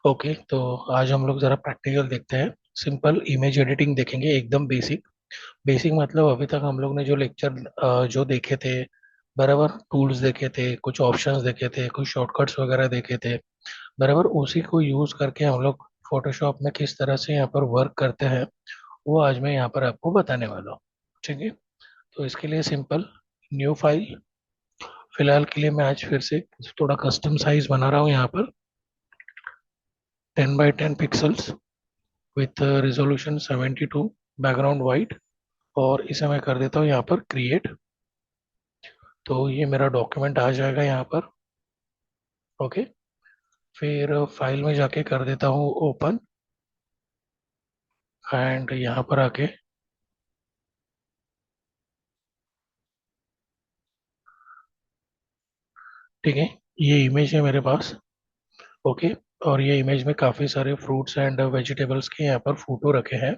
Okay, तो आज हम लोग ज़रा प्रैक्टिकल देखते हैं। सिंपल इमेज एडिटिंग देखेंगे, एकदम बेसिक। बेसिक मतलब अभी तक हम लोग ने जो लेक्चर जो देखे थे, बराबर टूल्स देखे थे, कुछ ऑप्शंस देखे थे, कुछ शॉर्टकट्स वगैरह देखे थे, बराबर उसी को यूज़ करके हम लोग फोटोशॉप में किस तरह से यहाँ पर वर्क करते हैं, वो आज मैं यहाँ पर आपको बताने वाला हूँ। ठीक है, तो इसके लिए सिंपल न्यू फाइल। फिलहाल के लिए मैं आज फिर से थोड़ा कस्टम साइज बना रहा हूँ यहाँ पर, 10 by 10 pixels with resolution 72, background white. और इसे मैं कर देता हूँ यहाँ पर क्रिएट। तो ये मेरा डॉक्यूमेंट आ जाएगा यहाँ पर। ओके, फिर फाइल में जाके कर देता हूँ ओपन। एंड यहाँ पर आके ठीक है, ये इमेज है मेरे पास। ओके, और ये इमेज में काफ़ी सारे फ्रूट्स एंड वेजिटेबल्स के यहाँ पर फोटो रखे हैं।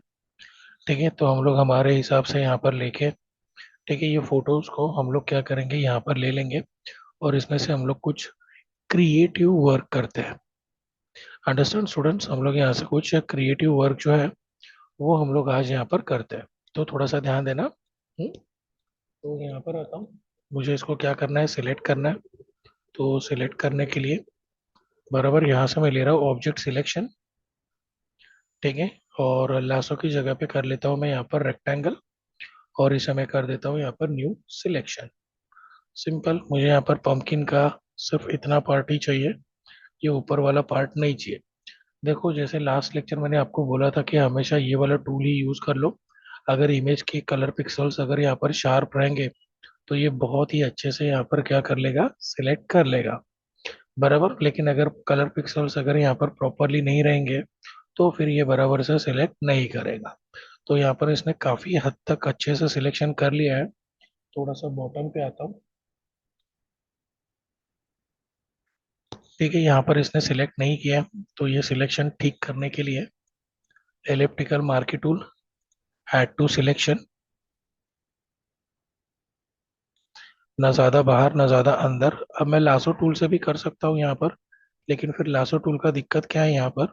ठीक है, तो हम लोग हमारे हिसाब से यहाँ पर लेके, ठीक है, ये फोटोज को हम लोग क्या करेंगे, यहाँ पर ले लेंगे और इसमें से हम लोग कुछ क्रिएटिव वर्क करते हैं। अंडरस्टैंड स्टूडेंट्स, हम लोग यहाँ से कुछ क्रिएटिव वर्क जो है वो हम लोग आज यहाँ पर करते हैं। तो थोड़ा सा ध्यान देना। तो यहाँ पर आता हूँ, मुझे इसको क्या करना है, सिलेक्ट करना है। तो सिलेक्ट करने के लिए बराबर यहाँ से मैं ले रहा हूँ ऑब्जेक्ट सिलेक्शन। ठीक है, और लासो की जगह पे कर लेता हूँ मैं यहाँ पर रेक्टेंगल, और इसे मैं कर देता हूँ यहाँ पर न्यू सिलेक्शन। सिंपल, मुझे यहाँ पर पंपकिन का सिर्फ इतना पार्ट ही चाहिए, ये ऊपर वाला पार्ट नहीं चाहिए। देखो, जैसे लास्ट लेक्चर मैंने आपको बोला था कि हमेशा ये वाला टूल ही यूज कर लो। अगर इमेज के कलर पिक्सल्स अगर यहाँ पर शार्प रहेंगे तो ये बहुत ही अच्छे से यहाँ पर क्या कर लेगा, सिलेक्ट कर लेगा, बराबर। लेकिन अगर कलर पिक्सल्स अगर यहाँ पर प्रॉपरली नहीं रहेंगे तो फिर ये बराबर से सिलेक्ट नहीं करेगा। तो यहाँ पर इसने काफी हद तक अच्छे से सिलेक्शन कर लिया है। थोड़ा सा बॉटम पे आता हूँ। ठीक है, यहाँ पर इसने सिलेक्ट नहीं किया है, तो ये सिलेक्शन ठीक करने के लिए elliptical marquee tool, add to selection, ना ज़्यादा बाहर ना ज़्यादा अंदर। अब मैं लासो टूल से भी कर सकता हूँ यहाँ पर, लेकिन फिर लासो टूल का दिक्कत क्या है यहाँ पर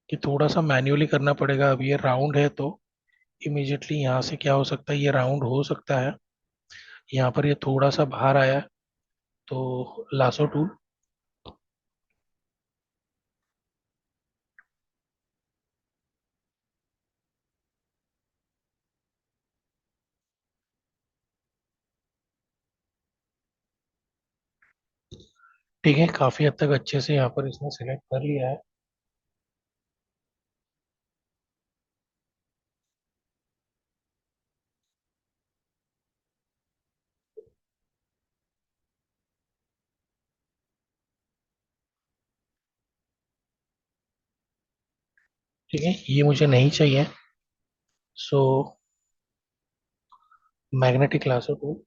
कि थोड़ा सा मैन्युअली करना पड़ेगा। अब ये राउंड है तो इमीजिएटली यहाँ से क्या हो सकता है, ये राउंड हो सकता है। यहाँ पर ये थोड़ा सा बाहर आया है, तो लासो टूल। ठीक है, काफ़ी हद तक अच्छे से यहाँ पर इसने सिलेक्ट कर लिया है। ठीक है, ये मुझे नहीं चाहिए, सो मैग्नेटिक लासो टूल।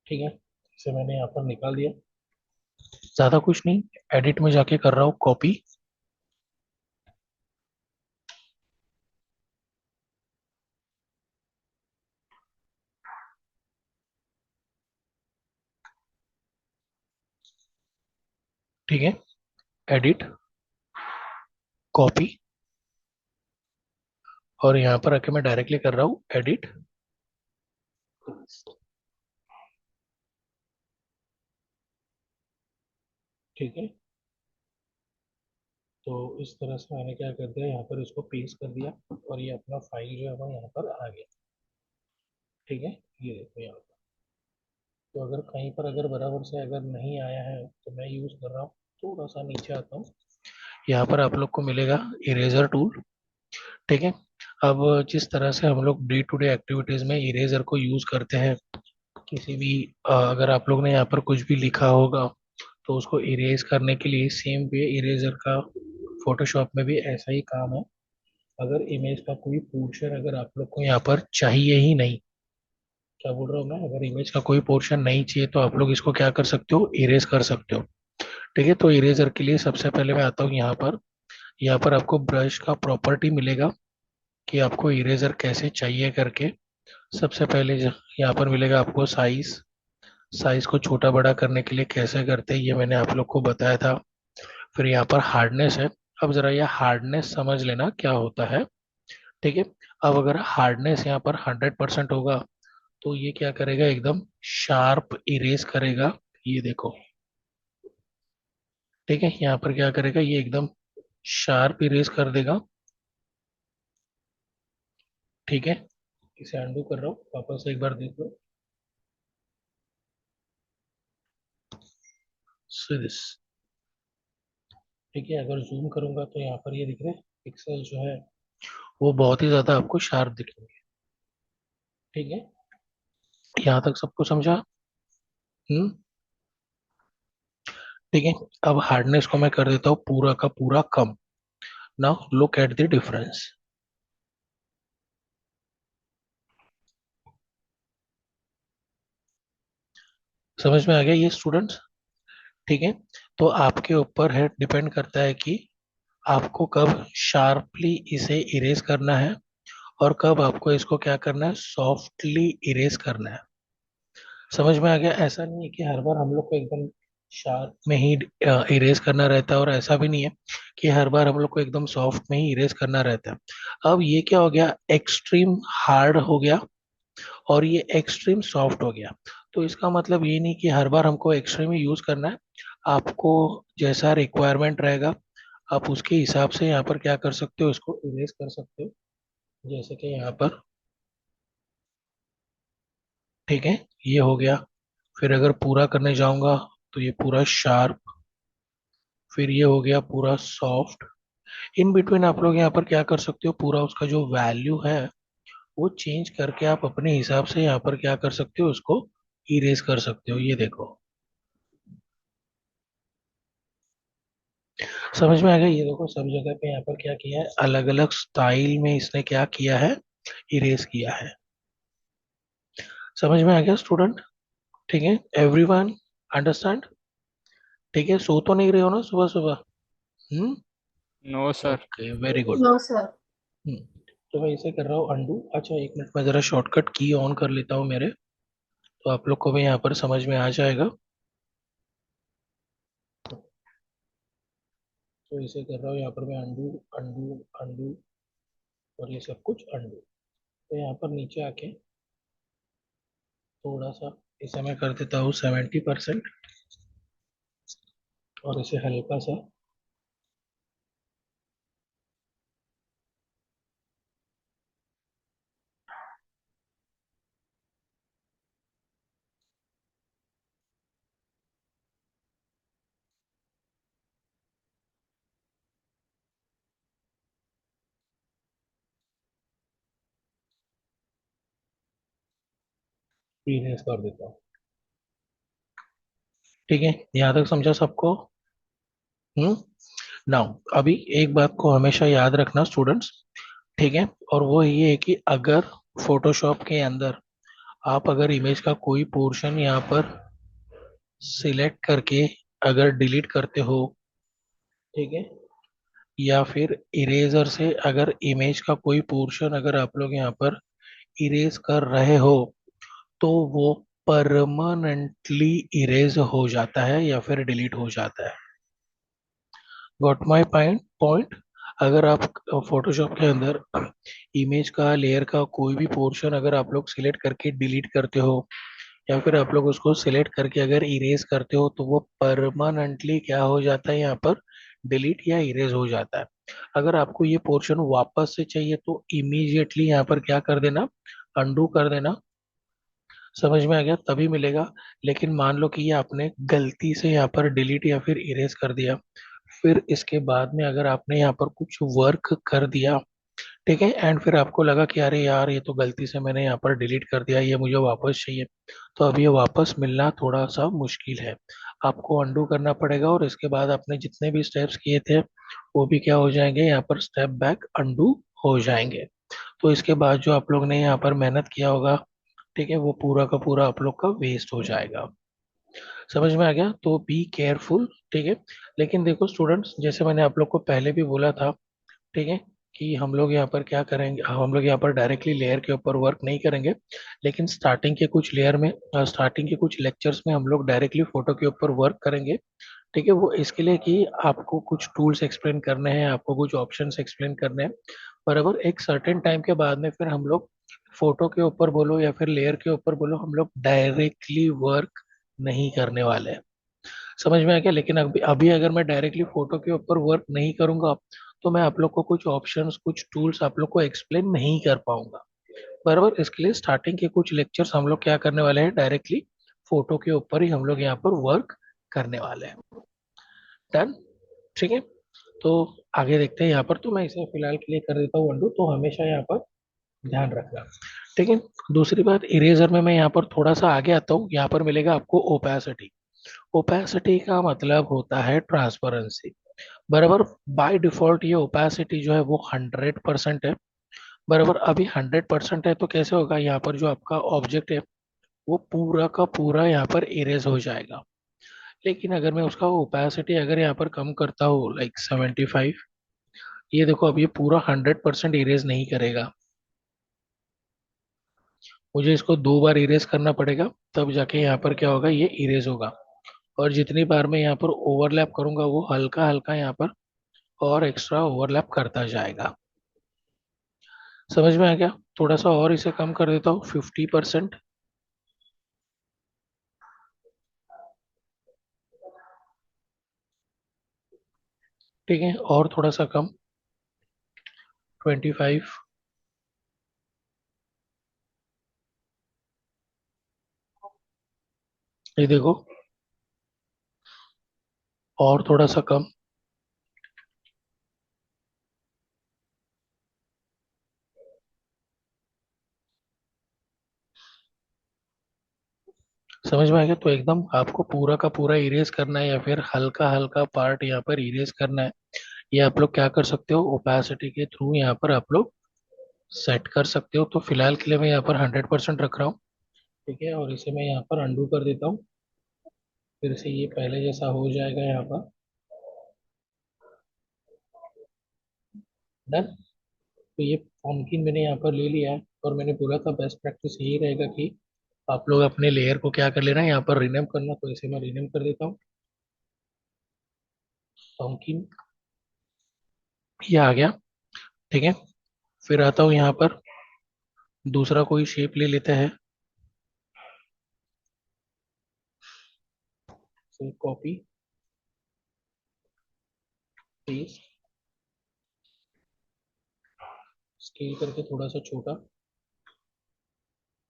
ठीक है, इसे मैंने यहाँ पर निकाल दिया। ज़्यादा कुछ नहीं, एडिट में जाके कर रहा हूँ कॉपी। ठीक है, एडिट, कॉपी, और यहाँ पर आके मैं डायरेक्टली कर रहा हूँ एडिट। ठीक है, तो इस तरह से मैंने क्या कर दिया, यहाँ पर इसको पेस्ट कर दिया और ये अपना फाइल जो है वो यहाँ पर आ गया। ठीक है, ये देखो यहाँ पर। तो अगर कहीं पर अगर बराबर से अगर नहीं आया है तो मैं यूज़ कर रहा हूँ, थोड़ा सा नीचे आता हूँ। यहाँ पर आप लोग को मिलेगा इरेजर टूल। ठीक है, अब जिस तरह से हम लोग डे टू डे एक्टिविटीज़ में इरेजर को यूज़ करते हैं, किसी भी अगर आप लोग ने यहाँ पर कुछ भी लिखा होगा तो उसको इरेज करने के लिए सेम वे इरेजर का फोटोशॉप में भी ऐसा ही काम है। अगर इमेज का कोई पोर्शन अगर आप लोग को यहाँ पर चाहिए ही नहीं, क्या बोल रहा हूँ मैं, अगर इमेज का कोई पोर्शन नहीं चाहिए तो आप लोग इसको क्या कर सकते हो, इरेज कर सकते हो। ठीक है, तो इरेजर के लिए सबसे पहले मैं आता हूँ यहाँ पर। यहाँ पर आपको ब्रश का प्रॉपर्टी मिलेगा। कि आपको इरेजर कैसे चाहिए करके। सबसे पहले यहाँ पर मिलेगा आपको साइज। साइज को छोटा बड़ा करने के लिए कैसे करते हैं ये मैंने आप लोग को बताया था। फिर यहाँ पर हार्डनेस है। अब जरा यह हार्डनेस समझ लेना क्या होता है। ठीक है। अब अगर हार्डनेस यहाँ पर 100% होगा तो ये क्या करेगा, एकदम शार्प इरेज करेगा। ये देखो। ठीक है, यहाँ पर क्या करेगा, ये एकदम शार्प इरेज कर देगा। ठीक है। इसे अंडू कर रहा हूँ, वापस से एक बार देख लो। दिस। ठीक है, अगर जूम करूंगा तो यहाँ पर ये दिख रहे पिक्सल जो है वो बहुत ही ज्यादा आपको शार्प दिखेंगे। ठीक है, यहाँ तक सबको समझा? हम्म। ठीक है। अब हार्डनेस को मैं कर देता हूँ पूरा का पूरा कम। Now look at the difference. समझ में आ गया ये स्टूडेंट्स? ठीक है। तो आपके ऊपर है, डिपेंड करता है कि आपको कब शार्पली इसे इरेज करना है और कब आपको इसको क्या करना है, सॉफ्टली इरेज करना है। समझ में आ गया? ऐसा नहीं है कि हर बार हम लोग को एकदम शार्प में ही इरेज करना रहता है, और ऐसा भी नहीं है कि हर बार हम लोग को एकदम सॉफ्ट में ही इरेज करना रहता है। अब ये क्या हो गया, एक्सट्रीम हार्ड हो गया और ये एक्सट्रीम सॉफ्ट हो गया। तो इसका मतलब ये नहीं कि हर बार हमको एक्सट्रीम ही यूज करना है। आपको जैसा रिक्वायरमेंट रहेगा आप उसके हिसाब से यहाँ पर क्या कर सकते हो, इसको इरेज कर सकते हो। जैसे कि यहाँ पर। ठीक है, ये हो गया। फिर अगर पूरा करने जाऊंगा तो ये पूरा शार्प। फिर ये हो गया पूरा सॉफ्ट। इन बिटवीन आप लोग यहाँ पर क्या कर सकते हो, पूरा उसका जो वैल्यू है वो चेंज करके आप अपने हिसाब से यहाँ पर क्या कर सकते हो, उसको इरेज कर सकते हो। ये देखो। समझ में आ गया? ये देखो, सब जगह पे यहाँ पर क्या किया है, अलग अलग स्टाइल में इसने क्या किया है, इरेज किया है। समझ में आ गया स्टूडेंट? ठीक है, एवरीवन अंडरस्टैंड? ठीक है, सो तो नहीं रहे हो ना सुबह सुबह? Hmm. No sir. Okay, very good. No sir. तो मैं इसे कर रहा हूँ अंडू। अच्छा, एक मिनट में जरा शॉर्टकट की ऑन कर लेता हूँ मेरे, तो आप लोग को भी यहाँ पर समझ में आ जाएगा। तो इसे कर रहा हूँ यहाँ पर मैं अंडू अंडू अंडू, और ये सब कुछ अंडू। तो यहाँ पर नीचे आके थोड़ा सा इसे मैं कर देता हूँ 70%, और इसे हल्का सा इरेज कर देता हूँ। ठीक है, यहाँ तक समझा सबको? हम्म। नाउ अभी एक बात को हमेशा याद रखना स्टूडेंट्स। ठीक है, और वो ये है कि अगर फोटोशॉप के अंदर आप अगर इमेज का कोई पोर्शन यहाँ पर सिलेक्ट करके अगर डिलीट करते हो, ठीक है, या फिर इरेजर से अगर इमेज का कोई पोर्शन अगर आप लोग यहाँ पर इरेज कर रहे हो, तो वो परमानेंटली इरेज हो जाता है या फिर डिलीट हो जाता है। Got my point? अगर आप फोटोशॉप के अंदर इमेज का लेयर का कोई भी पोर्शन अगर आप लोग सिलेक्ट करके डिलीट करते हो, या फिर आप लोग उसको सिलेक्ट करके अगर इरेज करते हो, तो वो परमानेंटली क्या हो जाता है, यहाँ पर डिलीट या इरेज हो जाता है। अगर आपको ये पोर्शन वापस से चाहिए तो इमीडिएटली यहाँ पर क्या कर देना, अंडू कर देना। समझ में आ गया? तभी मिलेगा। लेकिन मान लो कि ये आपने गलती से यहाँ पर डिलीट या फिर इरेज कर दिया, फिर इसके बाद में अगर आपने यहाँ पर कुछ वर्क कर दिया, ठीक है, एंड फिर आपको लगा कि अरे यार ये तो गलती से मैंने यहाँ पर डिलीट कर दिया, ये मुझे वापस चाहिए, तो अब ये वापस मिलना थोड़ा सा मुश्किल है। आपको अंडू करना पड़ेगा, और इसके बाद आपने जितने भी स्टेप्स किए थे वो भी क्या हो जाएंगे, यहाँ पर स्टेप बैक अंडू हो जाएंगे। तो इसके बाद जो आप लोग ने यहाँ पर मेहनत किया होगा, ठीक है, वो पूरा का पूरा आप लोग का वेस्ट हो जाएगा। समझ में आ गया? तो बी केयरफुल। ठीक है। लेकिन देखो स्टूडेंट्स, जैसे मैंने आप लोग को पहले भी बोला था, ठीक है, कि हम लोग यहाँ पर क्या करेंगे, हम लोग यहाँ पर डायरेक्टली लेयर के ऊपर वर्क नहीं करेंगे, लेकिन स्टार्टिंग के कुछ लेक्चर्स में हम लोग डायरेक्टली फोटो के ऊपर वर्क करेंगे। ठीक है, वो इसके लिए कि आपको कुछ टूल्स एक्सप्लेन करने हैं, आपको कुछ ऑप्शंस एक्सप्लेन करने हैं। बराबर, एक सर्टेन टाइम के बाद में फिर हम लोग फोटो के ऊपर बोलो या फिर लेयर के ऊपर बोलो, हम लोग डायरेक्टली वर्क नहीं करने वाले हैं। समझ में आ गया? लेकिन अभी अभी अगर मैं डायरेक्टली फोटो के ऊपर वर्क नहीं करूंगा, तो मैं आप लोग को कुछ ऑप्शंस, कुछ टूल्स आप लोग को एक्सप्लेन नहीं कर पाऊंगा। बराबर, इसके लिए स्टार्टिंग के कुछ लेक्चर्स हम लोग क्या करने वाले हैं, डायरेक्टली फोटो के ऊपर ही हम लोग यहाँ पर वर्क करने वाले हैं। डन? ठीक है, तो आगे देखते हैं। यहाँ पर तो मैं इसे फिलहाल के लिए कर देता हूँ अंडू, तो हमेशा यहाँ पर ध्यान रखना। ठीक है, दूसरी बात, इरेजर में मैं यहाँ पर थोड़ा सा आगे आता हूँ। यहाँ पर मिलेगा आपको ओपेसिटी। ओपेसिटी का मतलब होता है ट्रांसपेरेंसी। बराबर, बाय डिफॉल्ट ये ओपेसिटी जो है वो 100% है। बराबर, अभी 100% है तो कैसे होगा, यहाँ पर जो आपका ऑब्जेक्ट है वो पूरा का पूरा यहाँ पर इरेज हो जाएगा। लेकिन अगर मैं उसका ओपेसिटी अगर यहाँ पर कम करता हूँ, लाइक 75, ये देखो अब ये पूरा 100% इरेज नहीं करेगा। मुझे इसको 2 बार इरेज करना पड़ेगा, तब जाके यहाँ पर क्या होगा, ये इरेज होगा। और जितनी बार मैं यहाँ पर ओवरलैप करूंगा, वो हल्का हल्का यहाँ पर और एक्स्ट्रा ओवरलैप करता जाएगा। समझ में आ गया? थोड़ा सा और इसे कम कर देता हूँ, 50%। ठीक है, और थोड़ा सा कम, 25। ये देखो, और थोड़ा सा कम। समझ में आ गया? तो एकदम आपको पूरा का पूरा इरेज करना है या फिर हल्का हल्का पार्ट यहाँ पर इरेज करना है, ये आप लोग क्या कर सकते हो, ओपेसिटी के थ्रू यहाँ पर आप लोग सेट कर सकते हो। तो फिलहाल के लिए मैं यहाँ पर 100% रख रहा हूँ। ठीक है, और इसे मैं यहाँ पर अंडू कर देता हूँ, फिर से ये पहले जैसा हो जाएगा यहाँ पर। डन? तो ये पम्पकिन मैंने यहाँ पर ले लिया है, और मैंने बोला था बेस्ट प्रैक्टिस यही रहेगा कि आप लोग अपने लेयर को क्या कर लेना, यहाँ पर रिनेम करना। तो इसे मैं रिनेम कर देता हूँ, पम्पकिन। ये आ गया। ठीक है, फिर आता हूँ यहाँ पर, दूसरा कोई शेप ले लेते हैं। फिर कॉपी, पेस्ट, स्केल करके थोड़ा सा छोटा,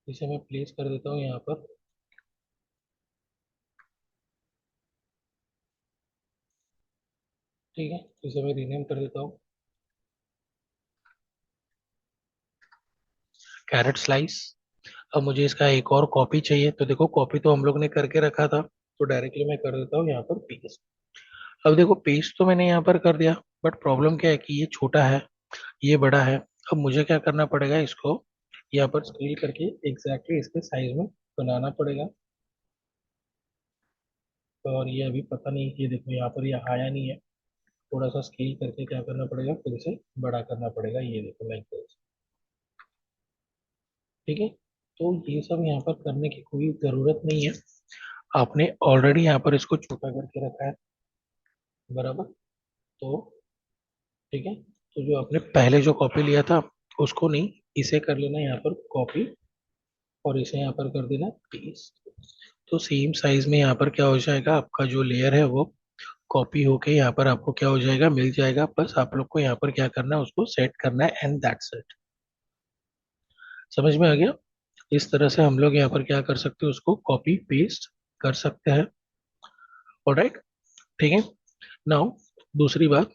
इसे मैं प्लेस कर देता हूँ यहाँ पर। ठीक है, इसे मैं रीनेम कर देता हूँ, कैरेट स्लाइस। अब मुझे इसका एक और कॉपी चाहिए, तो देखो कॉपी तो हम लोग ने करके रखा था, तो डायरेक्टली मैं कर देता हूँ यहाँ पर पेस्ट। अब देखो पेस्ट तो मैंने यहाँ पर कर दिया, बट प्रॉब्लम क्या है कि ये छोटा है, ये बड़ा है। अब मुझे क्या करना पड़ेगा, इसको यहाँ पर स्केल करके एग्जैक्टली इसके साइज में बनाना पड़ेगा। और ये अभी पता नहीं कि देखो यहाँ पर ये आया नहीं है, थोड़ा सा स्केल करके क्या करना पड़ेगा, फिर से बड़ा करना पड़ेगा। ये देखो लाइक दिस। ठीक है, तो ये सब यहाँ पर करने की कोई ज़रूरत नहीं है, आपने ऑलरेडी यहाँ पर इसको छोटा करके रखा है। बराबर, तो ठीक है, तो जो आपने पहले जो कॉपी लिया था उसको नहीं, इसे कर लेना यहाँ पर कॉपी, और इसे यहाँ पर कर देना पेस्ट। तो सेम साइज में यहाँ पर क्या हो जाएगा, आपका जो लेयर है वो कॉपी होके यहाँ पर आपको क्या हो जाएगा, मिल जाएगा। बस आप लोग को यहाँ पर क्या करना है, उसको सेट करना है, एंड दैट्स इट। समझ में आ गया? इस तरह से हम लोग यहाँ पर क्या कर सकते हैं, उसको कॉपी पेस्ट कर सकते हैं। ऑलराइट, ठीक है। नाउ दूसरी बात,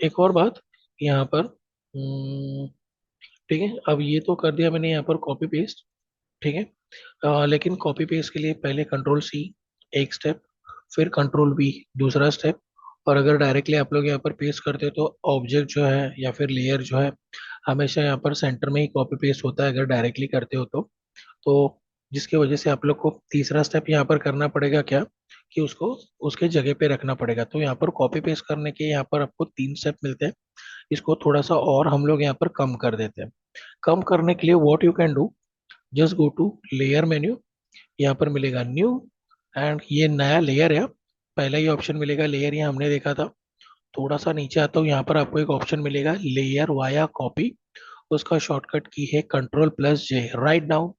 एक और बात यहाँ पर, ठीक है, अब ये तो कर दिया मैंने यहाँ पर कॉपी पेस्ट। ठीक है, लेकिन कॉपी पेस्ट के लिए पहले कंट्रोल सी एक स्टेप, फिर कंट्रोल बी दूसरा स्टेप। और अगर डायरेक्टली आप लोग यहाँ पर पेस्ट करते हो तो ऑब्जेक्ट जो है या फिर लेयर जो है, हमेशा यहाँ पर सेंटर में ही कॉपी पेस्ट होता है अगर डायरेक्टली करते हो तो। जिसकी वजह से आप लोग को तीसरा स्टेप यहाँ पर करना पड़ेगा क्या, कि उसको उसके जगह पे रखना पड़ेगा। तो यहाँ पर कॉपी पेस्ट करने के यहाँ पर आपको 3 स्टेप मिलते हैं। इसको थोड़ा सा और हम लोग यहाँ पर कम कर देते हैं। कम करने के लिए what you can do, just go to layer menu. यहाँ पर मिलेगा न्यू, एंड ये नया लेयर है। पहला ही ऑप्शन मिलेगा लेयर, ये हमने देखा था। थोड़ा सा नीचे आता हूँ, यहाँ पर आपको एक ऑप्शन मिलेगा लेयर वाया कॉपी। उसका शॉर्टकट की है Ctrl+J। Write down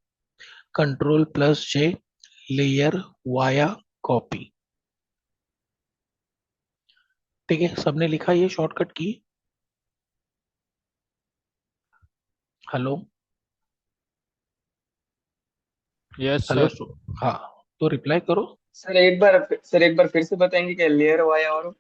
Ctrl+J, layer via copy. ठीक है, सबने लिखा ये शॉर्टकट की? हेलो? Yes hello sir. हाँ, तो रिप्लाई करो। सर एक बार फिर से बताएंगे क्या, लेयर वाया और?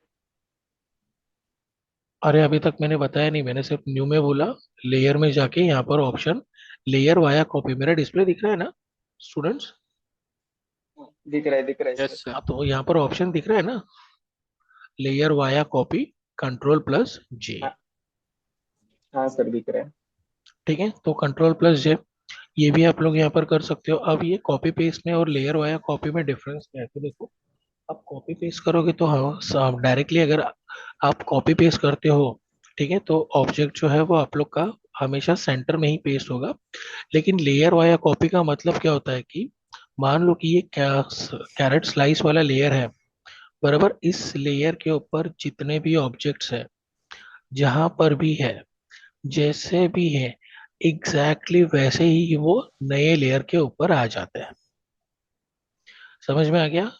अरे अभी तक मैंने बताया नहीं, मैंने सिर्फ न्यू में बोला। लेयर में जाके यहाँ पर ऑप्शन लेयर वाया कॉपी, मेरा डिस्प्ले दिख रहा है ना स्टूडेंट्स? दिख रहा है यस सर। सर। हाँ, तो यहाँ पर ऑप्शन दिख रहा है ना, लेयर वाया कॉपी, Ctrl+J। हाँ हाँ सर, दिख रहा है। ठीक है, तो Ctrl+J, ये भी आप लोग यहाँ पर कर सकते हो। अब ये कॉपी पेस्ट में और लेयर वाया कॉपी में डिफरेंस क्या है, तो देखो, आप कॉपी पेस्ट करोगे तो हाँ डायरेक्टली, अगर आप कॉपी पेस्ट करते हो, ठीक है, तो ऑब्जेक्ट जो है वो आप लोग का हमेशा सेंटर में ही पेस्ट होगा। लेकिन लेयर वाया कॉपी का मतलब क्या होता है कि मान लो कि ये कैरेट स्लाइस वाला लेयर है, बराबर। इस लेयर के ऊपर जितने भी ऑब्जेक्ट्स है, जहां पर भी है, जैसे भी है, एग्जैक्टली वैसे ही वो नए लेयर के ऊपर आ जाते हैं। समझ में आ गया?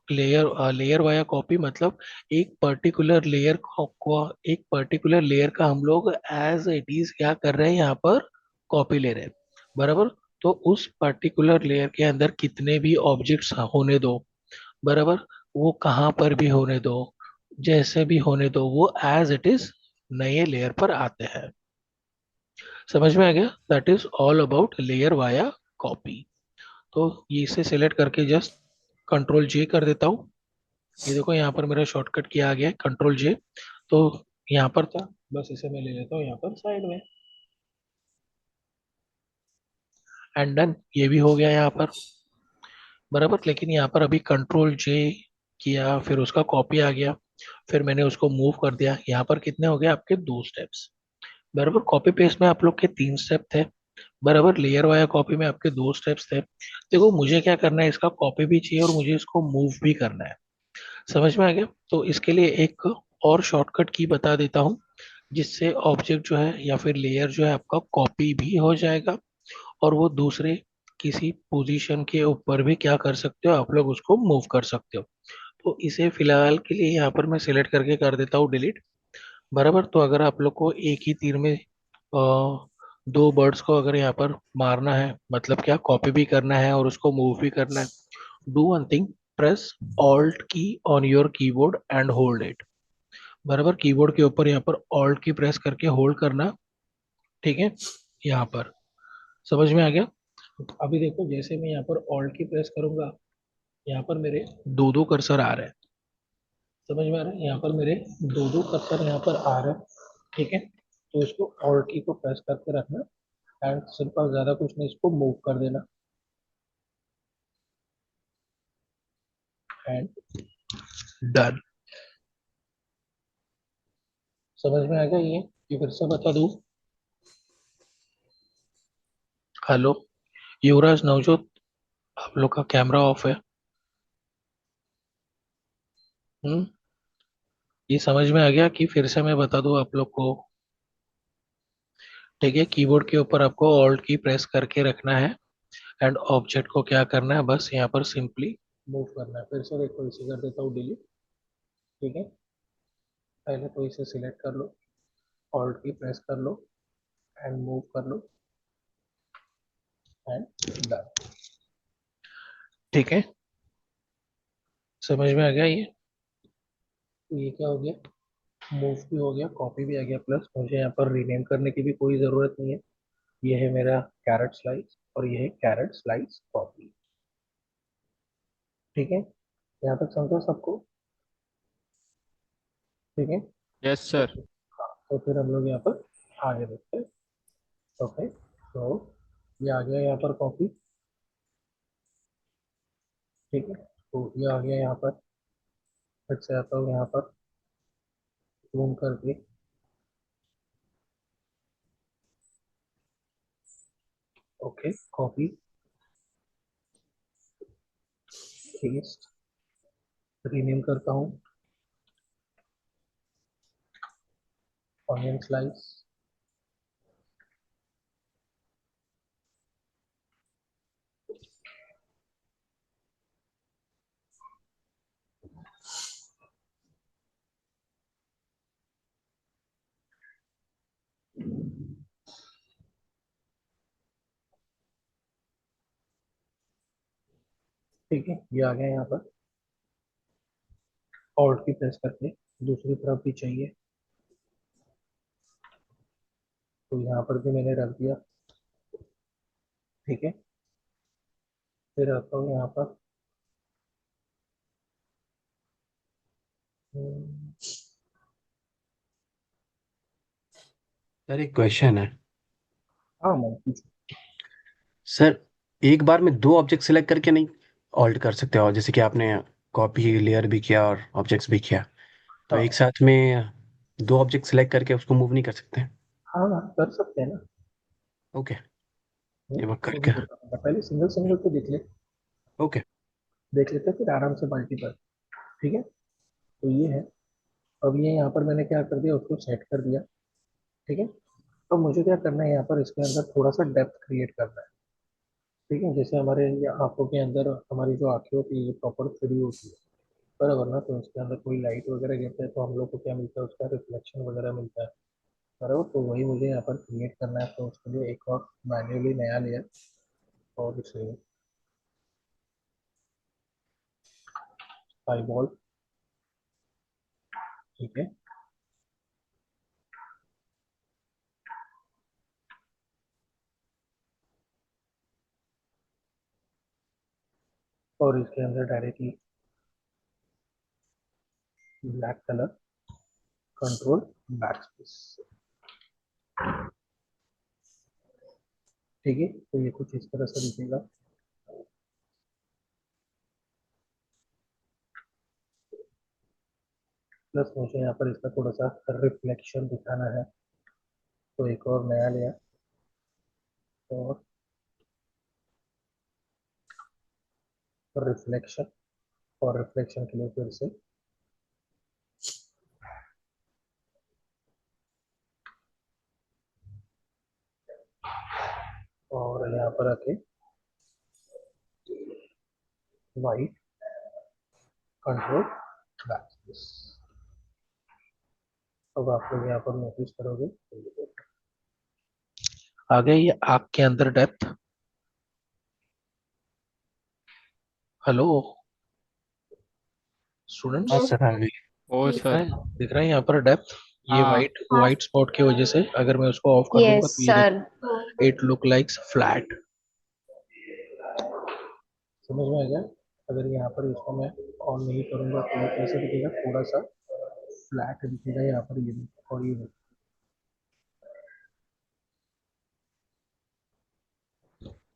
लेयर वाया कॉपी मतलब एक पर्टिकुलर लेयर को एक पर्टिकुलर लेयर का हम लोग एज इट इज क्या कर रहे हैं, यहाँ पर कॉपी ले रहे हैं, बराबर। तो उस पर्टिकुलर लेयर के अंदर कितने भी ऑब्जेक्ट्स होने दो, बराबर, वो कहाँ पर भी होने दो, जैसे भी होने दो, वो एज इट इज नए लेयर पर आते हैं। समझ में आ गया? That is all about layer via copy. तो ये इसे सिलेक्ट करके जस्ट Ctrl+J कर देता हूँ। ये देखो यहाँ पर मेरा शॉर्टकट किया आ गया है Ctrl+J। तो यहाँ पर था, बस इसे मैं ले लेता हूँ यहाँ पर साइड में, एंड डन, ये भी हो गया यहाँ पर, बराबर। लेकिन यहाँ पर अभी Ctrl+J किया, फिर उसका कॉपी आ गया, फिर मैंने उसको मूव कर दिया। यहाँ पर कितने हो गए आपके? 2 स्टेप्स, बराबर। कॉपी पेस्ट में आप लोग के 3 स्टेप थे, बराबर। लेयर वाया कॉपी में आपके 2 स्टेप्स थे। देखो, मुझे क्या करना है, इसका कॉपी भी चाहिए और मुझे इसको मूव भी करना है। समझ में आ गया? तो इसके लिए एक और शॉर्टकट की बता देता हूँ, जिससे ऑब्जेक्ट जो है या फिर लेयर जो है आपका कॉपी भी हो जाएगा, और वो दूसरे किसी पोजीशन के ऊपर भी क्या कर सकते हो, आप लोग उसको मूव कर सकते हो। तो इसे फिलहाल के लिए यहाँ पर मैं सिलेक्ट करके कर देता हूँ डिलीट, बराबर। तो अगर आप लोग को एक ही तीर में 2 बर्ड्स को अगर यहाँ पर मारना है, मतलब क्या, कॉपी भी करना है और उसको मूव भी करना है, do one thing, press alt key on your keyboard and hold it, बराबर। कीबोर्ड के ऊपर यहाँ पर ऑल्ट की प्रेस करके होल्ड करना, ठीक है, यहाँ पर। समझ में आ गया? अभी देखो, जैसे मैं यहाँ पर ऑल्ट की प्रेस करूंगा, यहाँ पर मेरे दो दो कर्सर आ रहे हैं। समझ में आ रहा है? यहाँ पर मेरे दो दो कर्सर यहाँ पर आ रहे हैं, ठीक है। तो इसको ऑल्ट की को प्रेस करके रखना, एंड सिंपल, ज्यादा कुछ नहीं, इसको मूव कर देना, एंड डन। समझ में आ गया ये फिर से बता दूं? हेलो युवराज, नवजोत, आप लोग का कैमरा ऑफ है। हम्म, ये समझ में आ गया कि फिर से मैं बता दूं आप लोग को? ठीक है, कीबोर्ड के ऊपर आपको ऑल्ट की प्रेस करके रखना है, एंड ऑब्जेक्ट को क्या करना है, बस यहाँ पर सिंपली मूव करना है। फिर से देखो, इसे कर देता हूँ डिलीट, ठीक है। पहले तो इसे सिलेक्ट कर लो, ऑल्ट की प्रेस कर लो, एंड मूव कर लो, एंड डन। ठीक है, समझ में आ गया ये? तो ये क्या हो गया, मूव भी हो गया, कॉपी भी आ गया, प्लस मुझे यहाँ पर रीनेम करने की भी कोई ज़रूरत नहीं है। ये है मेरा कैरेट स्लाइस, और ये है कैरेट स्लाइस कॉपी। ठीक है, यहाँ तक समझो सबको? ठीक है, यस तो सर। हाँ, तो फिर हम लोग यहाँ पर आगे देखते हैं। ओके, तो ये आ गया यहाँ पर कॉपी, ठीक है, तो ये आ गया यहाँ पर। फिर से आता हूँ यहाँ पर, जूम करके। ओके, कॉपी, पेस्ट, रीनेम करता हूँ, ऑनियन स्लाइस। ठीक है, ये आ गया यहाँ पर। ऑल्ट की प्रेस करके दूसरी तरफ भी चाहिए, तो यहाँ पर भी मैंने रख दिया। ठीक है, फिर आता हूँ यहाँ पर। हम्म, सर एक क्वेश्चन है। हाँ मैं पूछूं। सर एक बार में दो ऑब्जेक्ट सिलेक्ट करके नहीं ऑल्ट कर सकते हो, जैसे कि आपने कॉपी लेयर भी किया और ऑब्जेक्ट्स भी किया, तो हाँ एक साथ में दो ऑब्जेक्ट सिलेक्ट करके उसको मूव नहीं कर सकते? हाँ हाँ, कर सकते हैं ना। ओके, ये वर्क वो भी करके। बताऊंगा, पहले सिंगल सिंगल तो ओके। देख लेते हैं, फिर आराम से मल्टीपल। ठीक है, तो ये है। अब ये यहाँ पर मैंने क्या कर दिया, उसको सेट कर दिया। ठीक है, अब मुझे क्या करना है, यहाँ पर इसके अंदर थोड़ा सा डेप्थ क्रिएट करना है। ठीक है, जैसे हमारे ये आंखों के अंदर हमारी जो आंखें होती है ये प्रॉपर खड़ी होती है, बराबर ना, तो इसके अंदर कोई लाइट वगैरह गिरता है तो हम लोग को क्या मिलता है, उसका रिफ्लेक्शन वगैरह मिलता है, बराबर। तो वही मुझे यहाँ पर क्रिएट करना है, तो उसके लिए एक और मैन्युअली नया लेयर, और इसे आईबॉल। ठीक है, और इसके अंदर directly black colour, control, back space. ठीक है, तो ये कुछ इस तरह से दिखेगा। प्लस मुझे यहाँ पर इसका थोड़ा सा रिफ्लेक्शन दिखाना है, तो एक और नया लेयर, और रिफ्लेक्शन, और रिफ्लेक्शन के लिए फिर से, और यहाँ पर आके वाइट, कंट्रोल, बैक स्पेस। अब आप लोग यहाँ पर नोटिस करोगे तो ये देखो, आ गया ये आग के अंदर डेप्थ। हेलो हाँ स्टूडेंट्स, सर, आ गई। ओ दिख रहा सर। है, दिख रहा है यहाँ पर डेप्थ। ये हाँ। वाइट वाइट स्पॉट की वजह से अगर मैं उसको ऑफ कर दूंगा यस तो ये सर। देखो, इट लुक लाइक्स फ्लैट। समझ में आ गया। अगर यहाँ पर इसको मैं ऑन नहीं करूंगा तो ये कैसे दिखेगा, थोड़ा सा फ्लैट दिखेगा यहाँ पर, ये देखो, और ये देखो।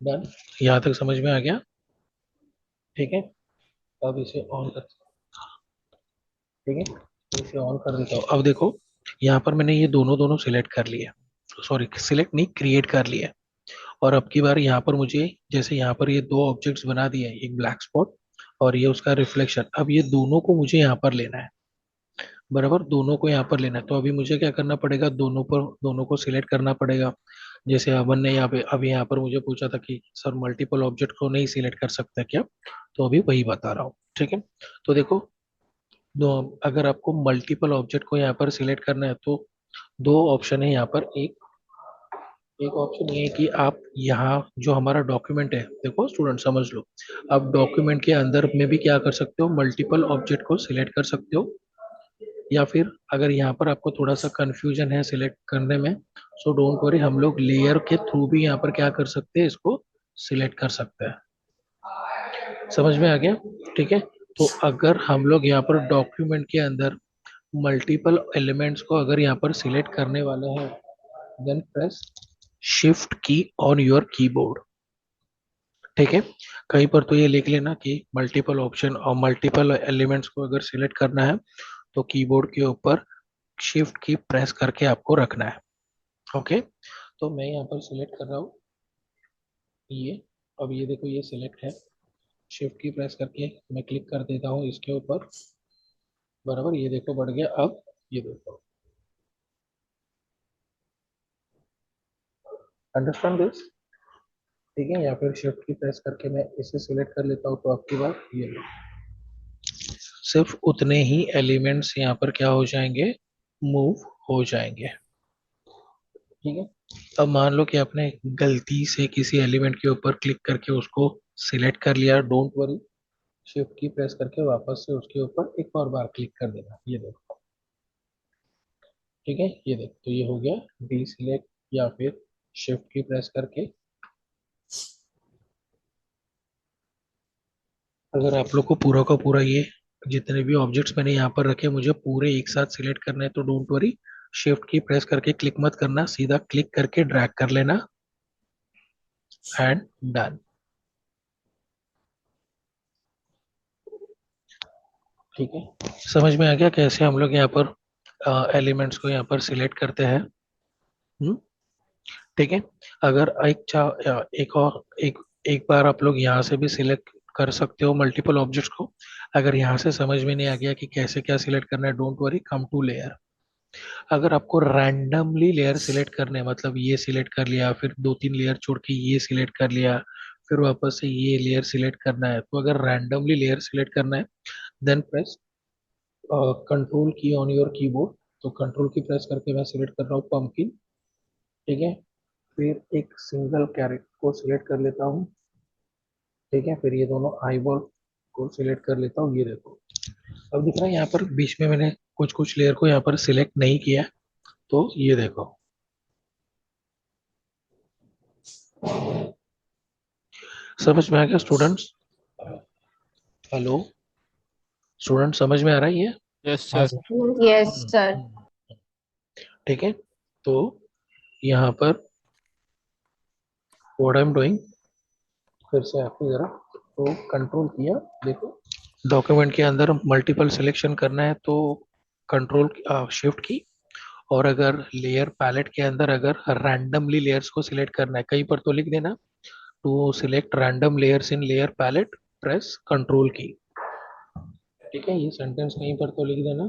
डन, यहाँ तक समझ में आ गया। ठीक है, अब इसे ऑन कर, ठीक है, तो इसे ऑन कर देता हूँ। अब देखो, यहाँ पर मैंने ये दोनों दोनों सिलेक्ट कर लिए, सॉरी सिलेक्ट नहीं, क्रिएट कर लिया। और अब की बार यहाँ पर मुझे, जैसे यहाँ पर ये दो ऑब्जेक्ट्स बना दिए हैं, एक ब्लैक स्पॉट और ये उसका रिफ्लेक्शन, अब ये दोनों को मुझे यहाँ पर लेना है, बराबर, दोनों को यहाँ पर लेना है। तो अभी मुझे क्या करना पड़ेगा, दोनों को सिलेक्ट करना पड़ेगा। जैसे अमन ने यहाँ पे अभी यहाँ पर मुझे पूछा था कि सर मल्टीपल ऑब्जेक्ट को नहीं सिलेक्ट कर सकता क्या, तो अभी वही बता रहा हूँ। ठीक है, तो देखो, दो, अगर आपको मल्टीपल ऑब्जेक्ट को यहाँ पर सिलेक्ट करना है तो दो ऑप्शन है यहाँ पर। एक एक ऑप्शन ये है कि आप यहाँ जो हमारा डॉक्यूमेंट है, देखो स्टूडेंट समझ लो, आप डॉक्यूमेंट के अंदर में भी क्या कर सकते हो, मल्टीपल ऑब्जेक्ट को सिलेक्ट कर सकते हो। या फिर अगर यहाँ पर आपको थोड़ा सा कंफ्यूजन है सिलेक्ट करने में, सो डोंट वरी, हम लोग लेयर के थ्रू भी यहाँ पर क्या कर सकते हैं, इसको सिलेक्ट कर सकते हैं। समझ में आ गया। ठीक है, तो अगर हम लोग यहाँ पर डॉक्यूमेंट के अंदर मल्टीपल एलिमेंट्स को अगर यहाँ पर सिलेक्ट करने वाले हैं, देन प्रेस शिफ्ट की ऑन योर कीबोर्ड। ठीक है। कहीं पर तो ये लिख लेना कि मल्टीपल ऑप्शन और मल्टीपल एलिमेंट्स को अगर सिलेक्ट करना है तो कीबोर्ड के ऊपर शिफ्ट की प्रेस करके आपको रखना है। ओके, तो मैं यहाँ पर सिलेक्ट कर रहा हूँ ये। अब ये देखो ये सिलेक्ट है, शिफ्ट की प्रेस करके मैं क्लिक कर देता हूँ इसके ऊपर। बराबर, ये देखो बढ़ गया। अब ये देखो, अंडरस्टैंड दिस? ठीक है, या फिर शिफ्ट की प्रेस करके मैं इसे सिलेक्ट कर लेता हूँ तो आपकी बात ये लो, सिर्फ उतने ही एलिमेंट्स यहाँ पर क्या हो जाएंगे, मूव हो जाएंगे। ठीक है। अब मान लो कि आपने गलती से किसी एलिमेंट के ऊपर क्लिक करके उसको सिलेक्ट कर लिया, डोंट वरी, शिफ्ट की प्रेस करके वापस से उसके ऊपर एक और बार क्लिक कर देना। ये देखो, ठीक है, ये देखो, तो ये हो गया डी सिलेक्ट, या फिर शिफ्ट की प्रेस करके। अगर आप लोग को पूरा का पूरा ये जितने भी ऑब्जेक्ट्स मैंने यहाँ पर रखे मुझे पूरे एक साथ सिलेक्ट करना है तो डोंट वरी, शिफ्ट की प्रेस करके क्लिक मत करना, सीधा क्लिक करके ड्रैग कर लेना एंड डन। ठीक है, समझ में आ गया कैसे हम लोग यहाँ पर एलिमेंट्स को यहाँ पर सिलेक्ट करते हैं? हम्म, ठीक है। अगर एक और एक बार आप लोग यहाँ से भी सिलेक्ट कर सकते हो मल्टीपल ऑब्जेक्ट्स को। अगर यहाँ से समझ में नहीं आ गया कि कैसे क्या सिलेक्ट करना है, don't worry, come to layer. अगर आपको रैंडमली लेयर सिलेक्ट करने हैं, मतलब ये सिलेक्ट कर लिया फिर दो तीन लेयर छोड़ के ये सिलेक्ट कर लिया फिर वापस से ये लेयर सिलेक्ट करना है, तो अगर रैंडमली लेयर सिलेक्ट करना है देन प्रेस कंट्रोल की ऑन योर कीबोर्ड। तो कंट्रोल की प्रेस करके मैं सिलेक्ट कर रहा हूँ पंपकिन। ठीक है, फिर एक सिंगल कैरेक्टर को सिलेक्ट कर लेता हूँ। ठीक है, फिर ये दोनों आई बॉल को सिलेक्ट कर लेता हूँ। ये देखो, अब दिख रहा है यहाँ पर बीच में मैंने कुछ कुछ लेयर को यहाँ पर सिलेक्ट नहीं किया, तो ये देखो। समझ में आ गया स्टूडेंट्स? हेलो स्टूडेंट, समझ में आ रहा है ये? यस हाँ सर। सर। यस हम्म, सर। हम्म, ठीक है। तो यहाँ पर व्हाट आई एम डूइंग, फिर से आपको जरा, तो कंट्रोल किया, देखो डॉक्यूमेंट के अंदर मल्टीपल सिलेक्शन करना है तो कंट्रोल शिफ्ट की। और अगर लेयर पैलेट के अंदर अगर रैंडमली लेयर्स को सिलेक्ट करना है, कहीं पर तो लिख देना to select random layers in layer palette press control key. ठीक है, ये सेंटेंस कहीं पर तो लिख देना।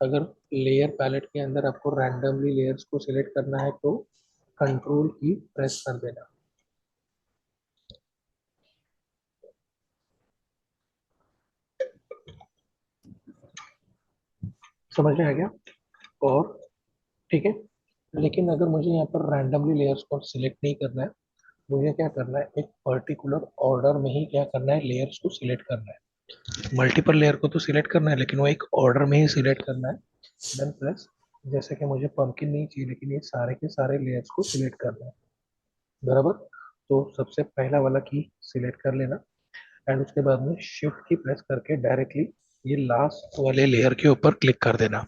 अगर लेयर पैलेट के अंदर आपको रैंडमली लेयर्स को सिलेक्ट करना है तो कंट्रोल की प्रेस कर देना। समझ में आ गया? और ठीक है, लेकिन अगर मुझे यहाँ पर रैंडमली लेयर्स को सिलेक्ट नहीं करना है, मुझे क्या करना है, एक पर्टिकुलर ऑर्डर में ही क्या करना है, लेयर्स को सिलेक्ट करना है। मल्टीपल लेयर को तो सिलेक्ट करना है लेकिन वो एक ऑर्डर में ही सिलेक्ट करना है। देन प्लस, जैसे कि मुझे पंपकिन नहीं चाहिए लेकिन ये सारे के सारे लेयर्स को सिलेक्ट करना है। बराबर, तो सबसे पहला वाला की सिलेक्ट कर लेना एंड उसके बाद में शिफ्ट की प्रेस करके डायरेक्टली ये लास्ट वाले लेयर के ऊपर क्लिक कर देना।